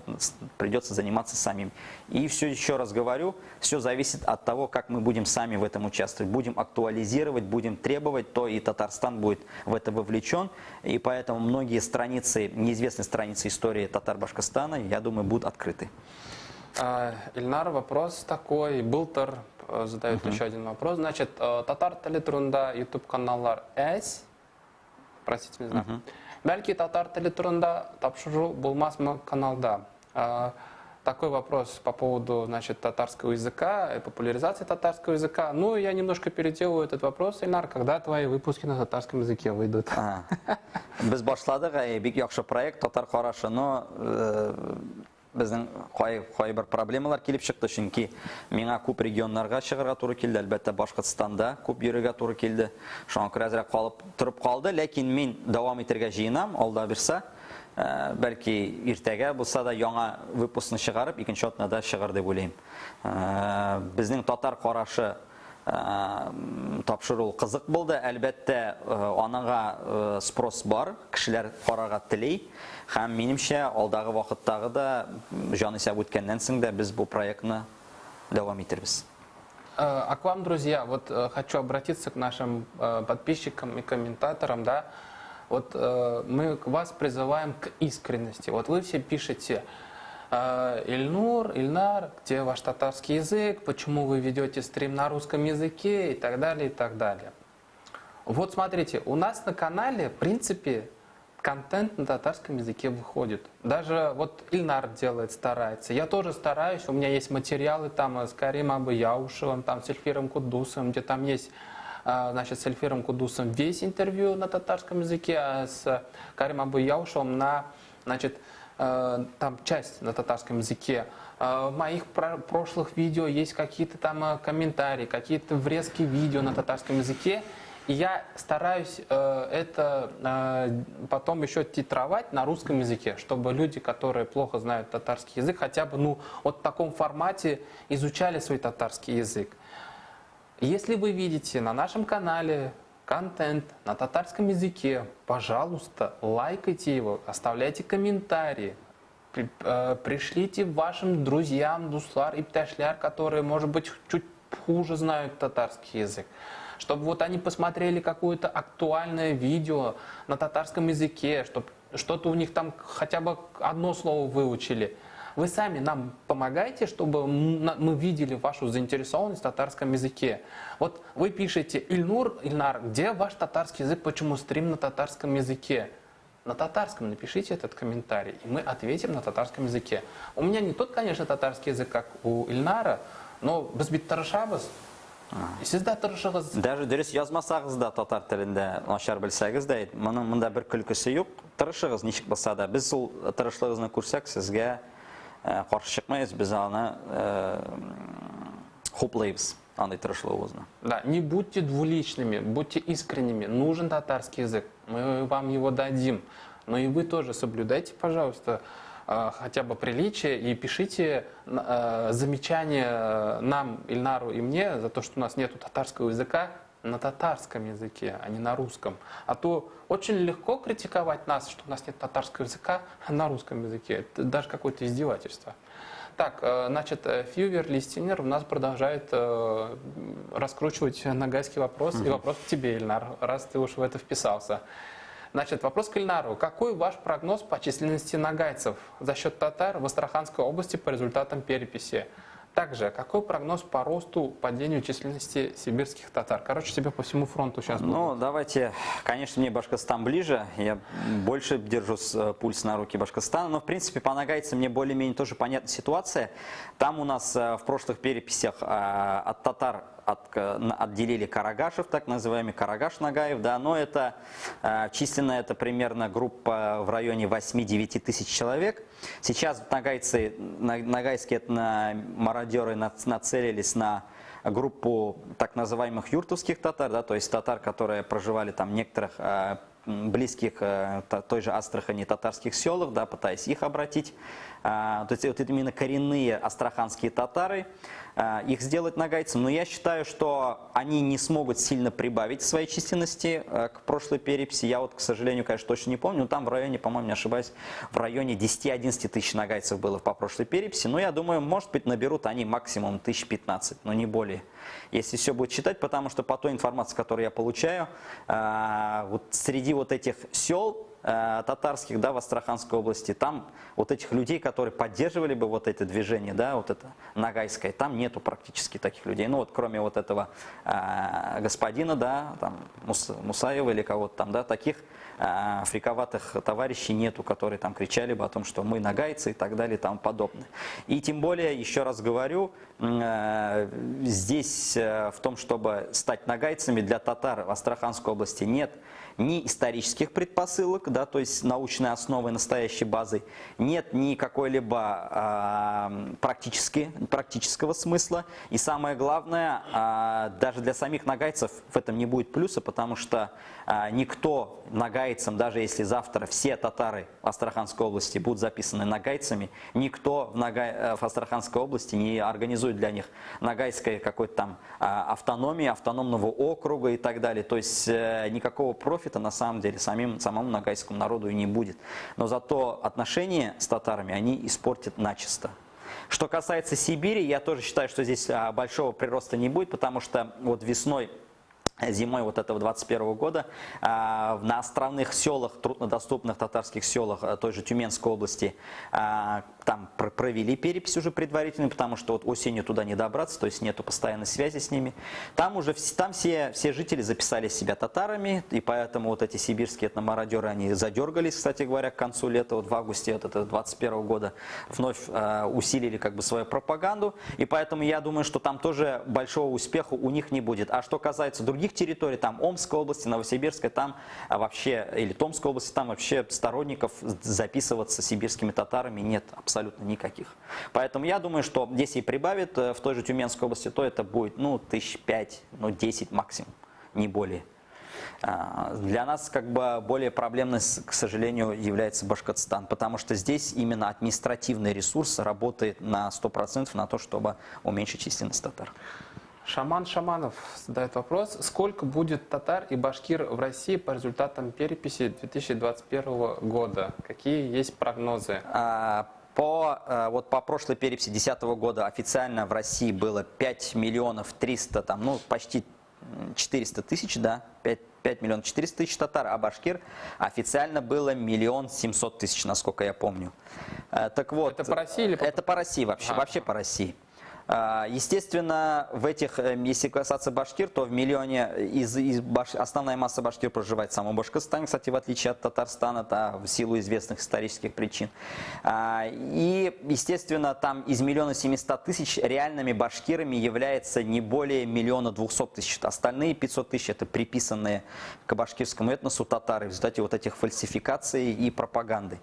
придется заниматься самим. И все, еще раз говорю, все зависит от того, как мы будем сами в этом участвовать. Будем актуализировать, будем требовать, то и Татарстан будет в это вовлечен. И поэтому многие страницы, неизвестные страницы истории татар-Башкортостана, я думаю, будут открыты. Ильнар, вопрос такой. Былтыр задает еще один вопрос. Значит, татар тілі турында YouTube каналлар әз, простите меня, бәлки татар тілі турында тапшыру болмасмы каналда. Такой вопрос по поводу, значит, татарского языка и популяризации татарского языка. Ну, я немножко переделаю этот вопрос, Ильнар, когда твои выпуски на татарском языке выйдут? Без башладык, бик яхшы проект, татар карашы, но безнең кайбер проблемалар килеп чыкты, чөнки миңа күп регионнарга чыгарга туры килде, әлбәттә Башкортстанда күп йөрергә туры килде. Шуңа күрә әзрәк торып калды, ләкин мин дәвам итәргә җыенам, алда бирсә. Бәлки иртәгә булса да яңа выпускны чыгарып, икенче атнада чыгар дип уйлыйм. Безнең татар карашы тапшыру кызык булды. Әлбәттә, анага спрос бар, кешеләр карарга тели. Һәм минемчә, алдагы вакыттагы да җанисәп үткәннән соң да без бу проектны дәвам иттербез. А к вам, друзья, вот хочу обратиться к нашим подписчикам и комментаторам, да. Вот мы вас призываем к искренности. Вот вы все пишете: Ильнур, Ильнар, где ваш татарский язык, почему вы ведете стрим на русском языке и так далее, и так далее. Вот смотрите, у нас на канале, в принципе, контент на татарском языке выходит. Даже вот Ильнар делает, старается. Я тоже стараюсь, у меня есть материалы там с Каримом Абу-Яушевым, там с Эльфиром Кудусом, где там есть, значит, с Эльфиром Кудусом весь интервью на татарском языке, а с Каримом Абу-Яушевым на, значит, там часть на татарском языке. В моих прошлых видео есть какие-то там комментарии, какие-то врезки видео на татарском языке. И я стараюсь это потом еще титровать на русском языке, чтобы люди, которые плохо знают татарский язык, хотя бы вот в таком формате изучали свой татарский язык. Если вы видите на нашем канале контент на татарском языке, пожалуйста, лайкайте его, оставляйте комментарии, пришлите вашим друзьям, дуслар и пташляр, которые, может быть, чуть хуже знают татарский язык, чтобы вот они посмотрели какое-то актуальное видео на татарском языке, чтобы что-то у них там хотя бы одно слово выучили. Вы сами нам помогаете, чтобы мы видели вашу заинтересованность в татарском языке. Вот вы пишете: Ильнар, где ваш татарский язык, почему стрим на татарском языке? На татарском напишите этот комментарий, и мы ответим на татарском языке. У меня не тот, конечно, татарский язык, как у Ильнара, но без бит тырышабыз. Сез дә тырышыгыз. Даже дөрес язмасагыз да татар телендә начар белсәгез дә, моның монда бер көлкесе юк. Тырышыгыз ничек булса да. Без ул тырышлыгыгызны күрсәк, сезгә каршы чыкмайбыз, без аны хуплыйбыз, аны тырышлыгыгызны. Да, не будьте двуличными, будьте искренними. Нужен татарский язык, мы вам его дадим. Но и вы тоже соблюдайте, пожалуйста, хотя бы приличия и пишите замечания нам, Ильнару и мне за то, что у нас нет татарского языка на татарском языке, а не на русском. А то очень легко критиковать нас, что у нас нет татарского языка на русском языке. Это даже какое-то издевательство. Так, значит, Фьювер Листинер у нас продолжает раскручивать нагайский вопрос. И вопрос к тебе, Ильнар, раз ты уж в это вписался. Значит, вопрос к Ильнару. Какой ваш прогноз по численности нагайцев за счет татар в Астраханской области по результатам переписи? Также, какой прогноз по росту, падению численности сибирских татар? Короче, тебе по всему фронту сейчас будет. Ну, давайте, конечно, мне Башкортостан ближе, я больше держу пульс на руки Башкортостана, но, в принципе, по нагайцам мне более-менее тоже понятна ситуация. Там у нас в прошлых переписях от татар отделили карагашев, так называемый карагаш-нагаев, да, но это численно это примерно группа в районе 8-9 тысяч человек. Сейчас нагайские мародеры нацелились на группу так называемых юртовских татар, да, то есть татар, которые проживали там в некоторых близких той же Астрахани татарских селах, да, пытаясь их обратить. То есть вот это именно коренные астраханские татары, их сделать нагайцам. Но я считаю, что они не смогут сильно прибавить своей численности к прошлой переписи. Я вот, к сожалению, конечно, точно не помню, но там в районе, по-моему, не ошибаюсь, в районе 10-11 тысяч нагайцев было по прошлой переписи. Но я думаю, может быть, наберут они максимум 1015, но не более. Если все будет считать, потому что по той информации, которую я получаю, вот среди вот этих сел татарских, да, в Астраханской области, там вот этих людей, которые поддерживали бы вот это движение, да, вот это нагайское, там нету практически таких людей. Ну вот кроме вот этого господина, да, там Мусаева или кого-то там, да, таких фриковатых товарищей нету, которые там кричали бы о том, что мы нагайцы и так далее и тому подобное. И тем более, еще раз говорю, здесь в том, чтобы стать нагайцами для татар в Астраханской области нет ни исторических предпосылок, да, то есть научной основы, настоящей базы, нет ни какой-либо практического смысла. И самое главное, даже для самих нагайцев в этом не будет плюса, потому что никто нагайцам, даже если завтра все татары в Астраханской области будут записаны нагайцами, никто в Астраханской области не организует для них нагайской какой-то там автономии, автономного округа и так далее. То есть никакого профита на самом деле самому нагайскому народу и не будет. Но зато отношения с татарами они испортят начисто. Что касается Сибири, я тоже считаю, что здесь большого прироста не будет, потому что вот зимой вот этого 21 года на островных селах, труднодоступных татарских селах той же Тюменской области, там провели перепись уже предварительно, потому что вот осенью туда не добраться, то есть нету постоянной связи с ними. Там все жители записали себя татарами, и поэтому вот эти сибирские этномародеры, они задергались, кстати говоря, к концу лета, вот в августе вот этого 21 года, вновь усилили как бы свою пропаганду, и поэтому я думаю, что там тоже большого успеха у них не будет. А что касается других территорий, там Омской области, Новосибирской, там вообще, или Томской области, там вообще сторонников записываться сибирскими татарами нет абсолютно никаких. Поэтому я думаю, что если прибавит в той же Тюменской области, то это будет, ну, 1005, ну, 10 максимум, не более. Для нас как бы более проблемной, к сожалению, является Башкортостан, потому что здесь именно административный ресурс работает на 100% на то, чтобы уменьшить численность татар. Шаман Шаманов задает вопрос. Сколько будет татар и башкир в России по результатам переписи 2021 года? Какие есть прогнозы? Вот по прошлой переписи 2010 года официально в России было 5 миллионов 300, там, ну, почти 400 тысяч, да, 5 миллионов 400 тысяч татар, а башкир официально было 1 700 000, насколько я помню. Так вот, это по России или по... Это по России вообще по России. Естественно, в этих, если касаться башкир, то в миллионе основная масса башкир проживает в самом Башкортостане, кстати, в отличие от Татарстана, в силу известных исторических причин. И, естественно, там из 1 700 000 реальными башкирами является не более 1 200 000. Остальные 500 000 это приписанные к башкирскому этносу татары в результате вот этих фальсификаций и пропаганды.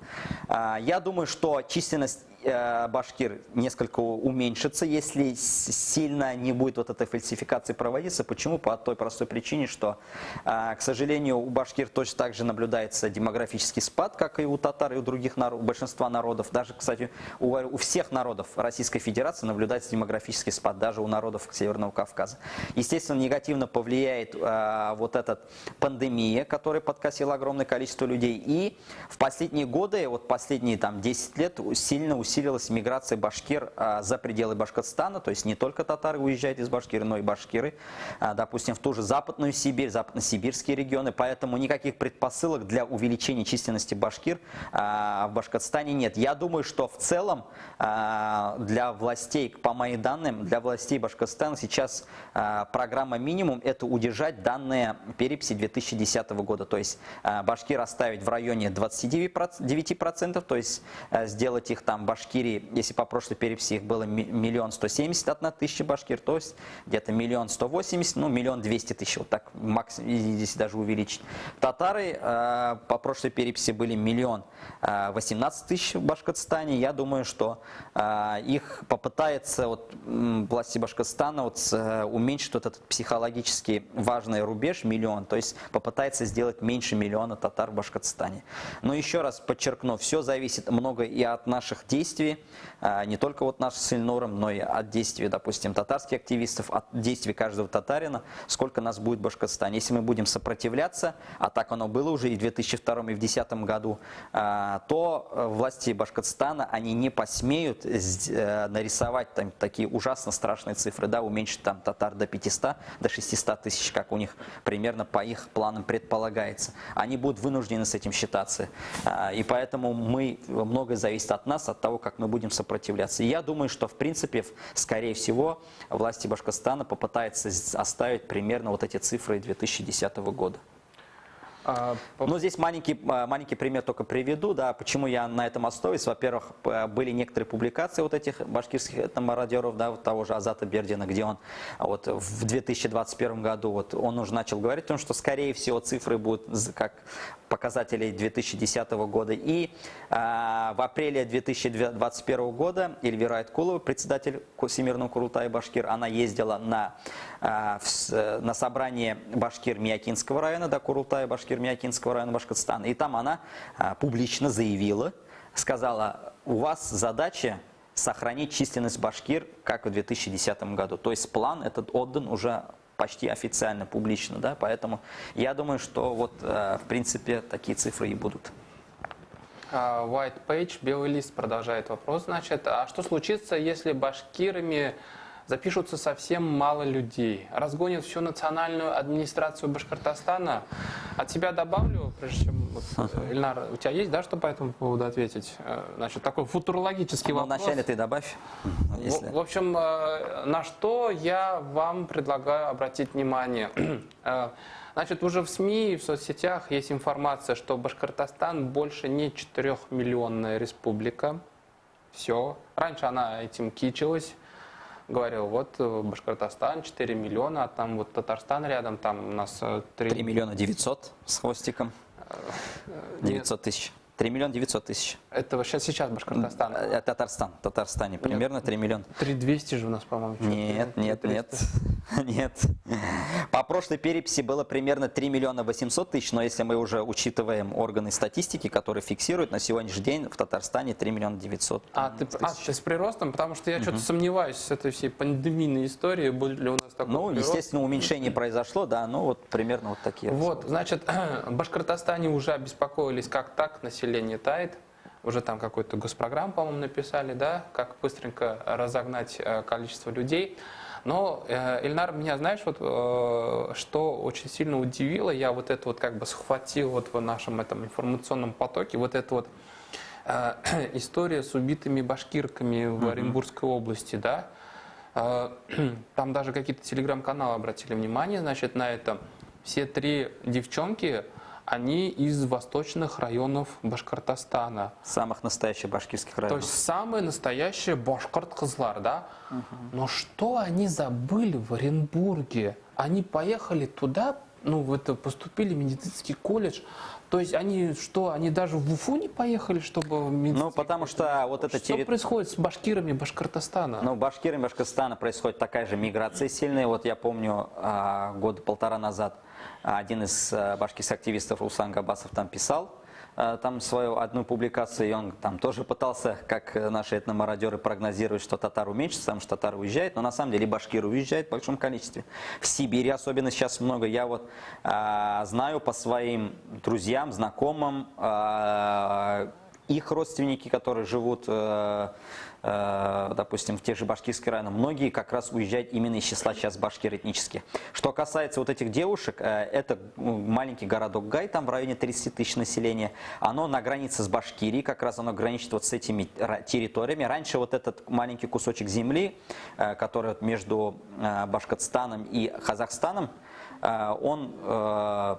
Я думаю, что численность башкир несколько уменьшится, если сильно не будет вот этой фальсификации проводиться. Почему? По той простой причине, что, к сожалению, у башкир точно так же наблюдается демографический спад, как и у татар, и у других народов, большинства народов. Даже, кстати, у всех народов Российской Федерации наблюдается демографический спад, даже у народов Северного Кавказа. Естественно, негативно повлияет вот эта пандемия, которая подкосила огромное количество людей. И в последние годы, вот последние там 10 лет, сильно усилилась миграция башкир за пределы Башкортостана, то есть не только татары уезжают из Башкирии, но и башкиры, допустим, в ту же Западную Сибирь, западно-сибирские регионы, поэтому никаких предпосылок для увеличения численности башкир в Башкортостане нет. Я думаю, что в целом для властей, по моим данным, для властей Башкортостана сейчас программа минимум – это удержать данные переписи 2010 года, то есть башкир оставить в районе 29%, то есть сделать их там Башкирии, если по прошлой переписи их было 1 171 000 башкир, то есть где-то 1 180 000, ну 1 200 000, вот так максимум, если даже увеличить. Татары по прошлой переписи были 1 018 000 в Башкортостане. Я думаю, что их попытается вот, власти Башкортостана вот, уменьшить вот этот психологически важный рубеж 1 000 000, то есть попытается сделать меньше 1 000 000 татар в Башкортостане. Но еще раз подчеркну, все зависит много и от наших действий, не только вот наших с Ильнуром, но и от действий, допустим, татарских активистов, от действий каждого татарина, сколько нас будет в Башкортостане. Если мы будем сопротивляться, а так оно было уже и в 2002 и в 2010 году, то власти Башкортостана, они не посмеют нарисовать там такие ужасно страшные цифры, да, уменьшить там татар до 500, до 600 тысяч, как у них примерно по их планам предполагается. Они будут вынуждены с этим считаться. И поэтому многое зависит от нас, от того, как мы будем сопротивляться. И я думаю, что в принципе, скорее всего, власти Башкортостана попытаются оставить примерно вот эти цифры 2010 года. Но здесь маленький пример только приведу, да, почему я на этом основываюсь. Во-первых, были некоторые публикации вот этих башкирских мародеров, да, вот того же Азата Бердина, где он вот в 2021 году вот он уже начал говорить о том, что скорее всего цифры будут как показатели 2010 года. И в апреле 2021 года Эльвира Айткулова, председатель Всемирного Курултая Башкир, она ездила на собрание Башкир Миякинского района, да, Курултая Башкир Миякинского района Башкортостана. И там она публично заявила, сказала, у вас задача сохранить численность башкир, как в 2010 году. То есть план этот отдан уже почти официально, публично, да, поэтому я думаю, что вот, в принципе, такие цифры и будут. White Page, белый лист, продолжает вопрос, значит, а что случится, если башкирами запишутся совсем мало людей, разгонят всю национальную администрацию Башкортостана? От себя добавлю, прежде чем, вот, Ильнар, у тебя есть, да, что по этому поводу ответить? Значит, такой футурологический вопрос. Вначале ты добавь. Если... В общем, на что я вам предлагаю обратить внимание. Значит, уже в СМИ и в соцсетях есть информация, что Башкортостан больше не 4-миллионная республика. Все. Раньше она этим кичилась. Говорил, вот Башкортостан 4 миллиона, а там вот Татарстан рядом, там у нас 3 миллиона 900 с хвостиком. 900 тысяч. 3 миллиона 900 тысяч. Это вообще сейчас Башкортостан? Татарстан. В Татарстане примерно 3 миллиона. 3200 же у нас, по-моему. Нет. Нет. По прошлой переписи было примерно 3 миллиона 800 тысяч, но если мы уже учитываем органы статистики, которые фиксируют, на сегодняшний день в Татарстане 3 миллиона 900 ты с приростом? Потому что я что-то сомневаюсь с этой всей пандемийной историей, будет ли у нас такой прирост. Естественно, уменьшение произошло, да, ну вот примерно вот такие. Вот, значит, в Башкортостане уже обеспокоились, как так население тает. Уже там какую-то госпрограмму, по-моему, написали, да, как быстренько разогнать количество людей. Но, Ильнар, меня, знаешь, вот, что очень сильно удивило, я вот это вот как бы схватил вот в нашем этом информационном потоке, вот эту вот история с убитыми башкирками в Оренбургской области, да. Там даже какие-то телеграм-каналы обратили внимание, значит, на это. Все 3 девчонки, они из восточных районов Башкортостана. Самых настоящих башкирских районов. То есть самые настоящие башкорт-кызлар, да? Но что они забыли в Оренбурге? Они поехали туда ну, в это поступили в медицинский колледж. То есть они что, они даже в Уфу не поехали, чтобы в медицинский Ну, потому что вот эта Что происходит с башкирами Башкортостана? Ну, Башкирами Башкортостана происходит такая же миграция сильная. Вот я помню, года полтора назад один из башкирских активистов Руслан Габасов там писал там свою одну публикацию, и он там тоже пытался, как наши этномародеры, прогнозировать, что татар уменьшится, потому что татары уезжают, но на самом деле башкиры уезжают в большом количестве. В Сибири особенно сейчас много. Я вот знаю по своим друзьям, знакомым, их родственники, которые живут, допустим, в тех же башкирских районах, многие как раз уезжают именно из числа сейчас башкир этнических. Что касается вот этих девушек, это маленький городок Гай, там в районе 30 тысяч населения. Оно на границе с Башкирией, как раз оно граничит вот с этими территориями. Раньше вот этот маленький кусочек земли, который между Башкортостаном и Казахстаном, он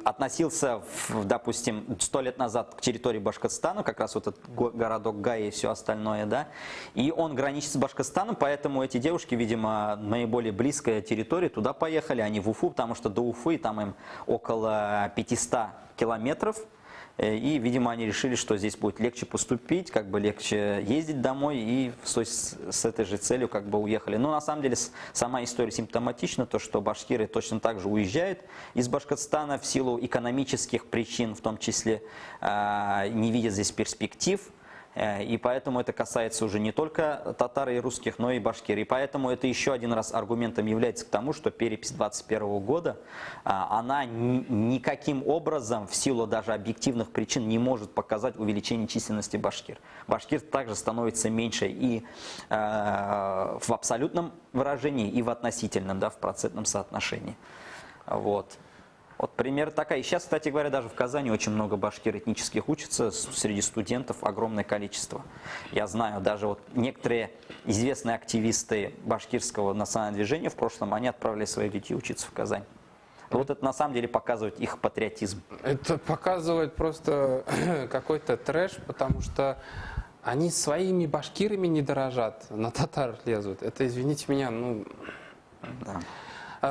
относился, допустим, 100 лет назад к территории Башкортостана, как раз вот этот городок Гай и все остальное, да, и он граничит с Башкортостаном, поэтому эти девушки, видимо, наиболее близкая территория, туда поехали, они в Уфу, потому что до Уфы там им около 500 километров. И, видимо, они решили, что здесь будет легче поступить, как бы легче ездить домой, и с этой же целью как бы уехали. Но на самом деле сама история симптоматична, то, что башкиры точно так же уезжают из Башкортостана в силу экономических причин, в том числе не видят здесь перспектив. И поэтому это касается уже не только татар и русских, но и башкир. И поэтому это еще один раз аргументом является к тому, что перепись 2021 года, она никаким образом, в силу даже объективных причин, не может показать увеличение численности башкир. Башкир также становится меньше и в абсолютном выражении, и в относительном, да, в процентном соотношении. Вот. Вот пример такая. И сейчас, кстати говоря, даже в Казани очень много башкир этнических учатся, среди студентов огромное количество. Я знаю, даже вот некоторые известные активисты башкирского национального движения в прошлом, они отправляли своих детей учиться в Казань. Вот это на самом деле показывает их патриотизм. Это показывает просто какой-то трэш, потому что они своими башкирами не дорожат, на татар лезут. Это, извините меня, ну... Да.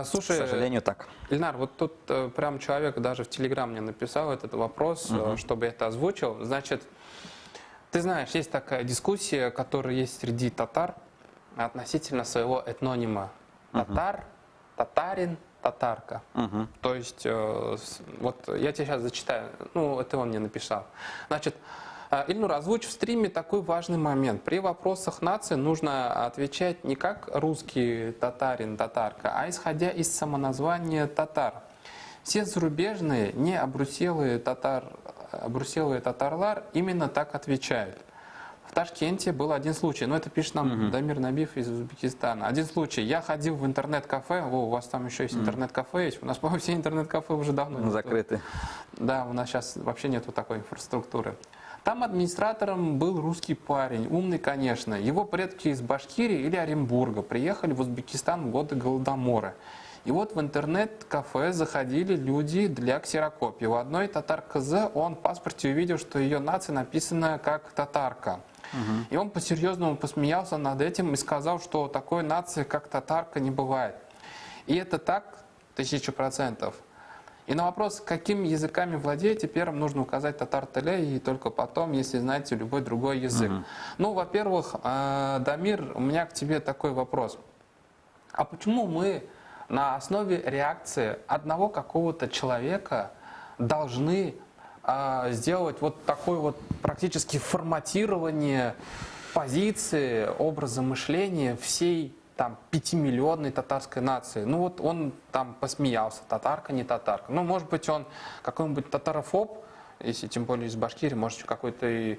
Слушай, к сожалению, так. Ильнар, вот тут прям человек даже в Телеграм мне написал этот вопрос, чтобы я это озвучил. Значит, ты знаешь, есть такая дискуссия, которая есть среди татар относительно своего этнонима. Татар, татарин, татарка. То есть, вот я тебе сейчас зачитаю, ну, это он мне написал. Значит, Ильнур, озвучь в стриме такой важный момент. При вопросах нации нужно отвечать не как русский татарин, татарка, а исходя из самоназвания татар. Все зарубежные, не обруселые татарлар именно так отвечают. В Ташкенте был один случай, но это пишет нам Дамир Набиев из Узбекистана. Один случай. Я ходил в интернет-кафе, у вас там еще есть интернет-кафе, есть. У нас, по-моему, все интернет-кафе уже давно закрыты. Да, у нас сейчас вообще нету такой инфраструктуры. Там администратором был русский парень, умный, конечно. Его предки из Башкирии или Оренбурга приехали в Узбекистан в годы Голодомора. И вот в интернет-кафе заходили люди для ксерокопии. У одной татар-КЗ он в паспорте увидел, что ее нация написана как татарка. И он по-серьезному посмеялся над этим и сказал, что такой нации, как татарка, не бывает. И это так 1000%. И на вопрос, какими языками владеете, первым нужно указать татар-теле, и только потом, если знаете любой другой язык. Ну, во-первых, Дамир, у меня к тебе такой вопрос. А почему мы на основе реакции одного какого-то человека должны сделать вот такое вот практически форматирование позиции, образа мышления всей там 5-миллионной татарской нации? Ну вот он там посмеялся, татарка, не татарка. Ну, может быть, он какой-нибудь татарофоб, если тем более из Башкирии, может, какой-то и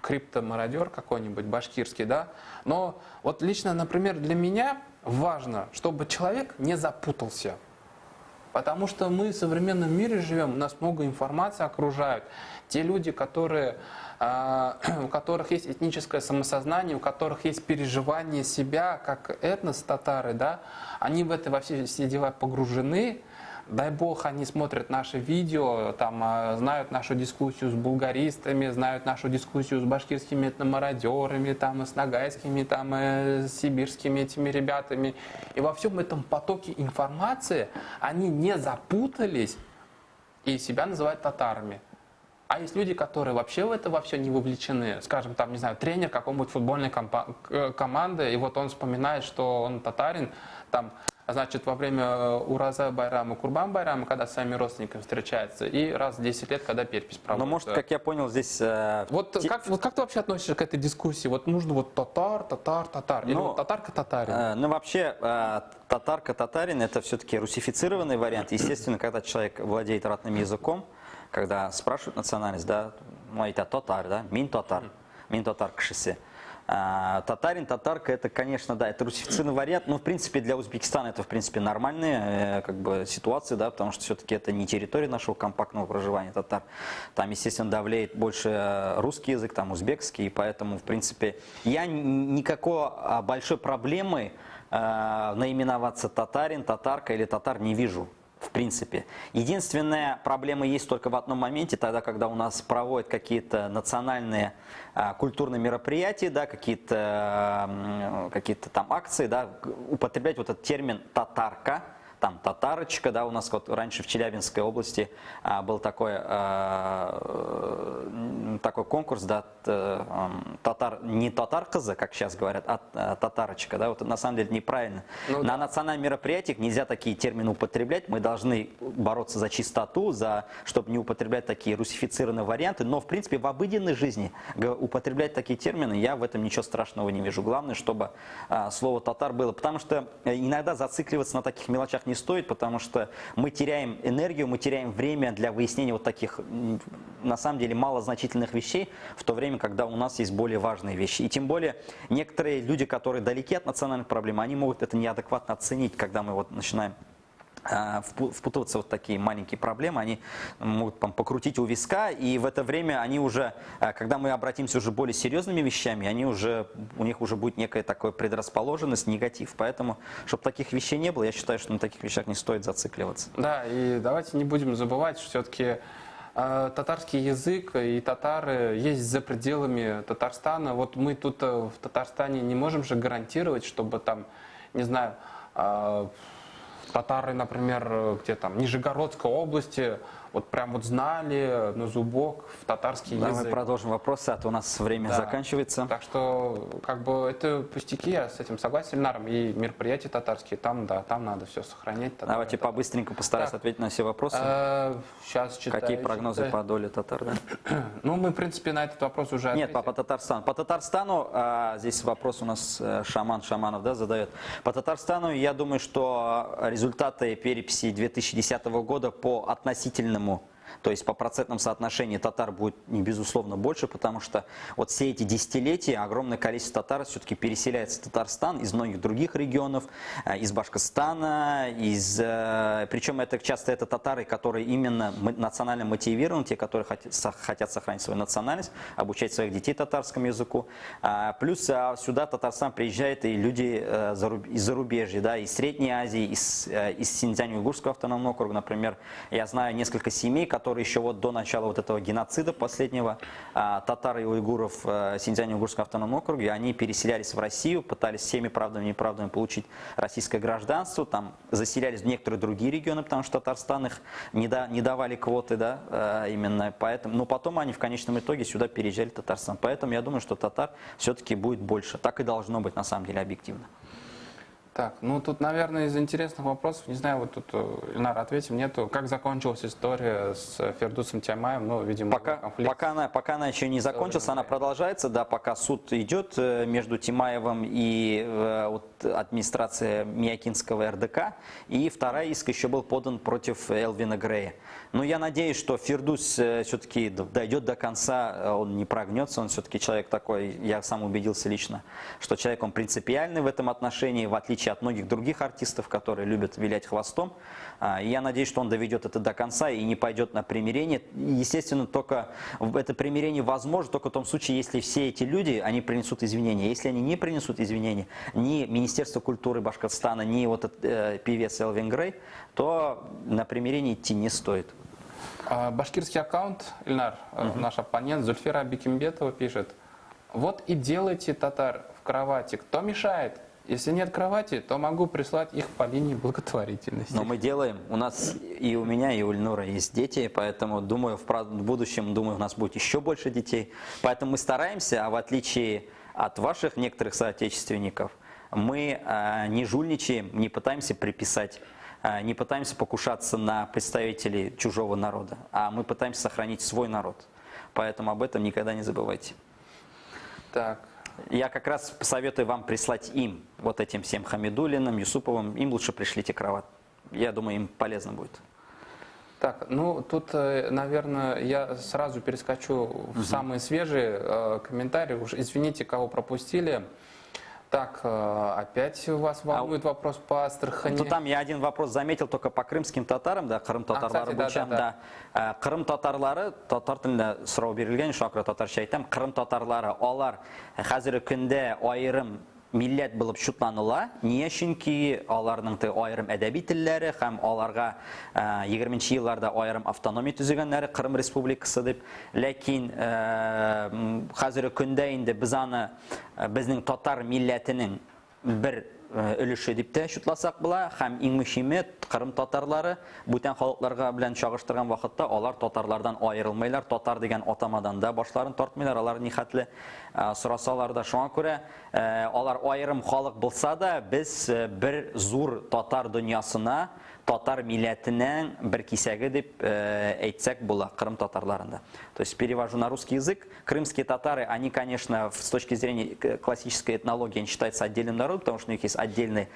криптомародер какой-нибудь башкирский, да? Но вот лично, например, для меня важно, чтобы человек не запутался. Потому что мы в современном мире живем, у нас много информации окружают. Те люди, у которых есть этническое самосознание, у которых есть переживание себя, как этнос татары, да, они в это во все дела погружены, дай бог, они смотрят наши видео, там, знают нашу дискуссию с булгаристами, знают нашу дискуссию с башкирскими этномародерами, там, и с ногайскими, там, и с сибирскими этими ребятами. И во всем этом потоке информации они не запутались и себя называют татарами. А есть люди, которые вообще в это во все не вовлечены. Скажем, там, не знаю, тренер какой-нибудь футбольной команды, и вот он вспоминает, что он татарин, там, значит, во время Ураза Байрама, Курбан Байрама, когда с своими родственниками встречается, и раз в 10 лет, когда перепись проводит. Но может, как я понял, здесь... Вот как ты вообще относишься к этой дискуссии? Вот нужно вот татар, или вот татарка-татарин? Ну, вообще, татарка-татарин – это все-таки русифицированный вариант. Естественно, когда человек владеет родным языком, когда спрашивают национальность, да, ну, это татар, да, мин татар кшиси. Татарин, татарка, это, конечно, да, это русифицированный вариант, но, в принципе, для Узбекистана это, в принципе, нормальные, как бы, ситуации, да, потому что все-таки это не территория нашего компактного проживания татар. Там, естественно, давлеет больше русский язык, там, узбекский, и поэтому, в принципе, я никакой большой проблемы наименоваться татарин, татарка или татар не вижу. В принципе. Единственная проблема есть только в одном моменте, тогда, когда у нас проводят какие-то национальные культурные мероприятия, да, какие-то там акции, да, употреблять вот этот термин «татарка», там татарочка, да, у нас вот раньше в Челябинской области был такой конкурс, да, татар, не татар-кызы, как сейчас говорят, а татарочка, да, вот на самом деле неправильно. Ну, на национальных мероприятиях нельзя такие термины употреблять, мы должны бороться за чистоту, чтобы не употреблять такие русифицированные варианты, но в принципе в обыденной жизни употреблять такие термины, я в этом ничего страшного не вижу. Главное, чтобы слово татар было, потому что иногда зацикливаться на таких мелочах не стоит, потому что мы теряем энергию, мы теряем время для выяснения вот таких, на самом деле, малозначительных вещей, в то время, когда у нас есть более важные вещи. И тем более, некоторые люди, которые далеки от национальных проблем, они могут это неадекватно оценить, когда мы вот начинаем впутываться в вот такие маленькие проблемы, они могут покрутить у виска, и в это время они уже, когда мы обратимся уже более серьезными вещами, у них уже будет некая такая предрасположенность, негатив. Поэтому, чтобы таких вещей не было, я считаю, что на таких вещах не стоит зацикливаться. Да, и давайте не будем забывать, что все-таки татарский язык и татары есть за пределами Татарстана. Вот мы тут в Татарстане не можем же гарантировать, чтобы там, не знаю, татары, например, где там, Нижегородской области, вот прям вот знали на зубок в татарский язык. Мы продолжим вопросы, а то у нас время заканчивается. Так что, как бы, это пустяки, я с этим согласен, Ильнаром, и мероприятия татарские, там, да, там надо все сохранять. Давайте побыстренько постараюсь ответить на все вопросы. Сейчас читаю. Какие прогнозы по доле татар? Да? Ну, мы, в принципе, на этот вопрос уже ответили. Нет, по Татарстану. По Татарстану, здесь вопрос у нас Шаманов, да, задает. По Татарстану, я думаю, что результаты переписи 2010 года по относительному, то есть по процентному соотношению татар будет, безусловно, больше, потому что вот все эти десятилетия огромное количество татар все-таки переселяется в Татарстан из многих других регионов, из Башкортостана, причем это часто это татары, которые именно национально мотивированы, те, которые хотят сохранить свою национальность, обучать своих детей татарскому языку. Плюс сюда в Татарстан приезжают и люди из зарубежья, да, из Средней Азии, из Синьцзянь-Уйгурского автономного округа, например. Я знаю несколько семей, которые еще вот до начала вот этого геноцида последнего татар и уйгуров в Синьцзянь-Уйгурском автономном округе, они переселялись в Россию, пытались всеми правдами и неправдами получить российское гражданство, там заселялись в некоторые другие регионы, потому что Татарстан их не давали квоты, да, именно поэтому. Но потом они в конечном итоге сюда переезжали в Татарстан. Поэтому я думаю, что татар все-таки будет больше. Так и должно быть, на самом деле, объективно. Так, ну тут, наверное, из интересных вопросов, не знаю, вот тут, Ильнар, ответим, нету. Как закончилась история с Фердусом Тямаем? Ну, видимо, пока она еще не закончилась, она продолжается, да, пока суд идет между Тямаевым и администрацией Миякинского РДК. И второй иск еще был подан против Элвина Грея. Но я надеюсь, что Фердус все-таки дойдет до конца, он не прогнется, он все-таки человек такой, я сам убедился лично, что человек, он принципиальный в этом отношении, в отличие от многих других артистов, которые любят вилять хвостом. И я надеюсь, что он доведет это до конца и не пойдет на примирение. Естественно, только это примирение возможно только в том случае, если все эти люди, они принесут извинения. Если они не принесут извинения, ни Министерство культуры Башкортостана, ни вот этот певец Элвин Грей, то на примирение идти не стоит. Башкирский аккаунт, Ильнар, наш оппонент Зульфира Бекимбетова пишет: вот и делайте татар в кровати, кто мешает? Если нет кровати, то могу прислать их по линии благотворительности. Но мы делаем, у нас и у меня, и у Ильнура есть дети, поэтому думаю, в будущем, думаю, у нас будет еще больше детей. Поэтому мы стараемся, а в отличие от ваших некоторых соотечественников, мы не жульничаем, не пытаемся приписать, не пытаемся покушаться на представителей чужого народа, а мы пытаемся сохранить свой народ. Поэтому об этом никогда не забывайте. Так. Я как раз советую вам прислать им, вот этим всем Хамидуллиным, Юсуповым, им лучше пришлите кровать. Я думаю, им полезно будет. Так, ну тут, наверное, я сразу перескочу в самые свежие комментарии. Уж извините, кого пропустили. Так, опять вас волнует вопрос по Астрахани. Ну, там я один вопрос заметил только по крымским татарам, да, Крым татарлары бойынша, да. Крым татарлары, татар тілінде сұрау берілген, шақыра татарша айтам, Крым татарлары, олар қазіргі күнде айырым милләт булып шутланыла, не чөнки аларның айрым әдәби телләре һәм аларга 20-нчы елларда айрым автономия төзегәннәре Крым Республикасы дип. Ләкин хәзерге көндә инде без аны безнең татар милләтенең бер өлеше дип тә шутласак була һәм иң мөһиме Крым татарлары бүтән халыкларга белән чагыштырган вакытта алар татарлардан аерылмайлар, татар дигән атамадан да башларын тартмыйлар, алар нихәтле сорасалар да. Шуңа күрә алар аерым халык булса да, без бер зур татар дөньясына, татар милләтенең бер кисәге дип әйтсәк була Крым татарларында. То есть перевожу на русский язык. Крымские татары, они, конечно, с точки зрения классической этнологии, они считаются отдельным народом, потому что у них есть отдельный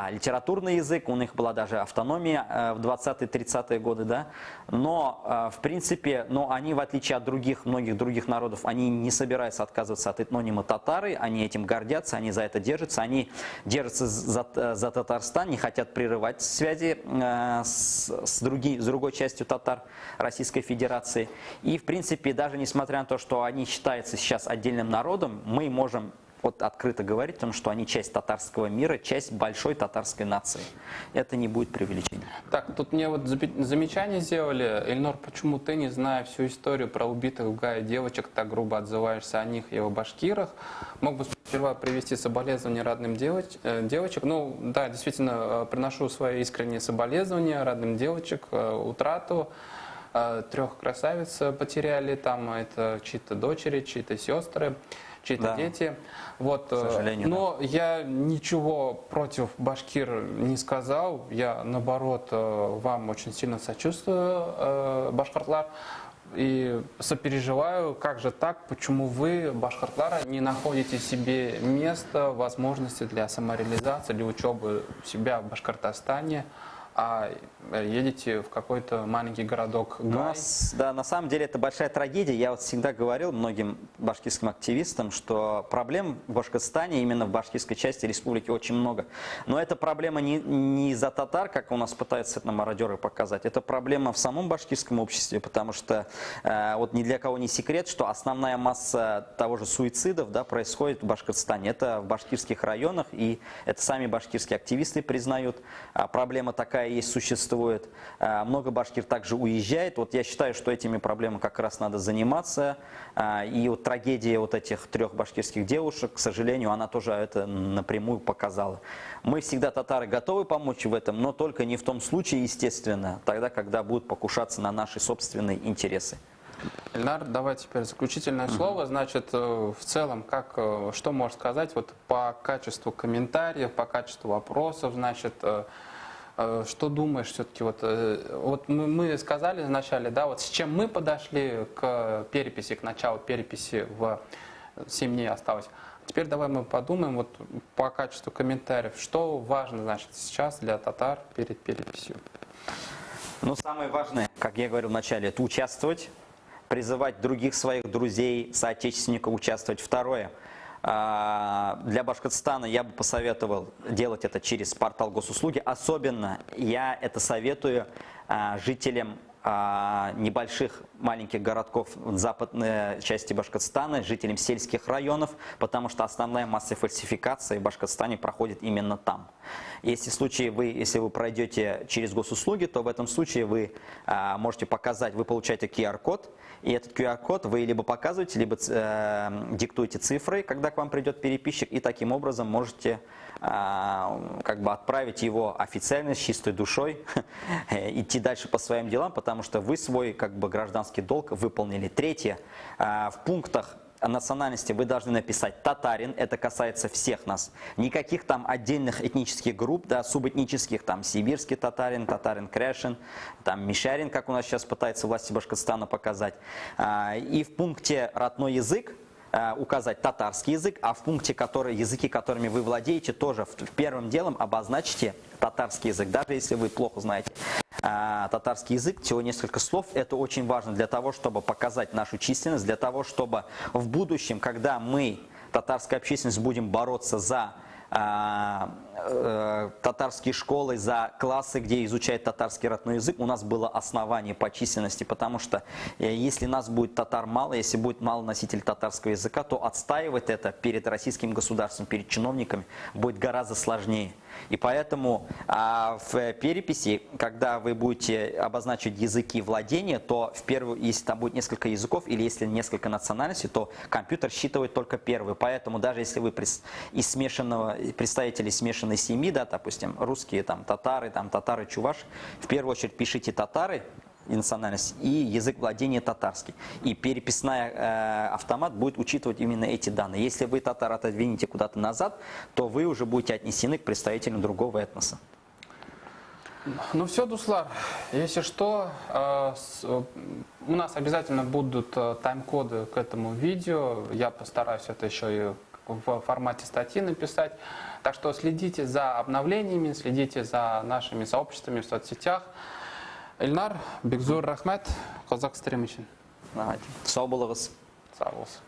литературный язык, у них была даже автономия в 20-30-е годы, да. Но, в принципе, они, в отличие от многих других народов, они не собираются отказываться от этнонима татары, они этим гордятся, они за это держатся, они держатся за Татарстан, не хотят прерывать связи с другой частью татар Российской Федерации. И, в принципе, даже несмотря на то, что они считаются сейчас отдельным народом, мы можем вот открыто говорить о том, что они часть татарского мира, часть большой татарской нации. Это не будет преувеличением. Так, тут мне вот замечание сделали. Ильнур, почему ты, не зная всю историю про убитых в Гае девочек, так грубо отзываешься о них и о башкирах? Мог бы сперва привести соболезнования родным девочек? Ну, да, действительно, приношу свои искренние соболезнования родным девочек, утрату. 3 красавиц потеряли, там это чьи-то дочери, чьи-то сестры, чьи-то дети. Вот, к сожалению, но я ничего против башкир не сказал. Я, наоборот, вам очень сильно сочувствую, башкортлар. И сопереживаю, как же так, почему вы, башкортлары, не находите себе места, возможности для самореализации, для учебы себя в Башкортостане, а едете в какой-то маленький городок Гай. Да, на самом деле это большая трагедия. Я вот всегда говорил многим башкирским активистам, что проблем в Башкортостане, именно в башкирской части республики, очень много. Но эта проблема не из-за татар, как у нас пытаются это мародеры показать. Это проблема в самом башкирском обществе, потому что вот ни для кого не секрет, что основная масса того же суицидов, да, происходит в Башкортостане. Это в башкирских районах, и это сами башкирские активисты признают. Проблема такая есть, существует. Много башкир также уезжает. Вот я считаю, что этими проблемами как раз надо заниматься. И вот трагедия вот этих 3 башкирских девушек, к сожалению, она тоже это напрямую показала. Мы всегда, татары, готовы помочь в этом, но только не в том случае, естественно, тогда, когда будут покушаться на наши собственные интересы. Ильнар, давай теперь заключительное слово. Значит, в целом, что можешь сказать вот по качеству комментариев, по качеству вопросов, значит, что думаешь все-таки? Вот мы сказали вначале, да, вот с чем мы подошли к переписи, к началу переписи в 7 дней осталось. Теперь давай мы подумаем вот по качеству комментариев, что важно, значит, сейчас для татар перед переписью. Ну, самое важное, как я говорил вначале, это участвовать, призывать других своих друзей, соотечественников участвовать. Второе. Для Башкортостана я бы посоветовал делать это через портал госуслуги. Особенно я это советую жителям небольших маленьких городков в западной части Башкортостана, жителям сельских районов, потому что основная масса фальсификации в Башкортостане проходит именно там. Если вы пройдете через госуслуги, то в этом случае вы можете показать, вы получаете QR-код, и этот QR-код вы либо показываете, либо диктуете цифры, когда к вам придет переписчик, и таким образом можете как бы отправить его официально, с чистой душой, идти дальше по своим делам, потому что вы свой как бы гражданский долг выполнили. Третье, в пунктах национальности вы должны написать татарин, это касается всех нас. Никаких там отдельных этнических групп, да, субэтнических, там сибирский татарин, татарин Кряшин, там Мишарин, как у нас сейчас пытаются власти Башкортостана показать. И в пункте родной язык указать татарский язык, а в пункте языки, которыми вы владеете, тоже первым делом обозначьте татарский язык, даже если вы плохо знаете татарский язык, всего несколько слов. Это очень важно для того, чтобы показать нашу численность, для того, чтобы в будущем, когда мы, татарская общественность, будем бороться за татарские школы, за классы, где изучают татарский родной язык, у нас было основание по численности, потому что если нас будет татар мало, если будет мало носителей татарского языка, то отстаивать это перед российским государством, перед чиновниками будет гораздо сложнее. И поэтому в переписи, когда вы будете обозначить языки владения, то если там будет несколько языков или если несколько национальностей, то компьютер считывает только первый. Поэтому даже если вы из представителей смешанной семьи, да, допустим, русские, там, татары, чуваши, в первую очередь пишите татары, и национальность, и язык владения татарский. И переписной автомат будет учитывать именно эти данные. Если вы татар отодвинете куда-то назад, то вы уже будете отнесены к представителям другого этноса. Ну все, Дуслар, если что, у нас обязательно будут тайм-коды к этому видео. Я постараюсь это еще и в формате статьи написать. Так что следите за обновлениями, следите за нашими сообществами в соцсетях. Эльнар, Бекзур Рахмет, Казак Стремишин. Сау болыңыз. Сау болсын.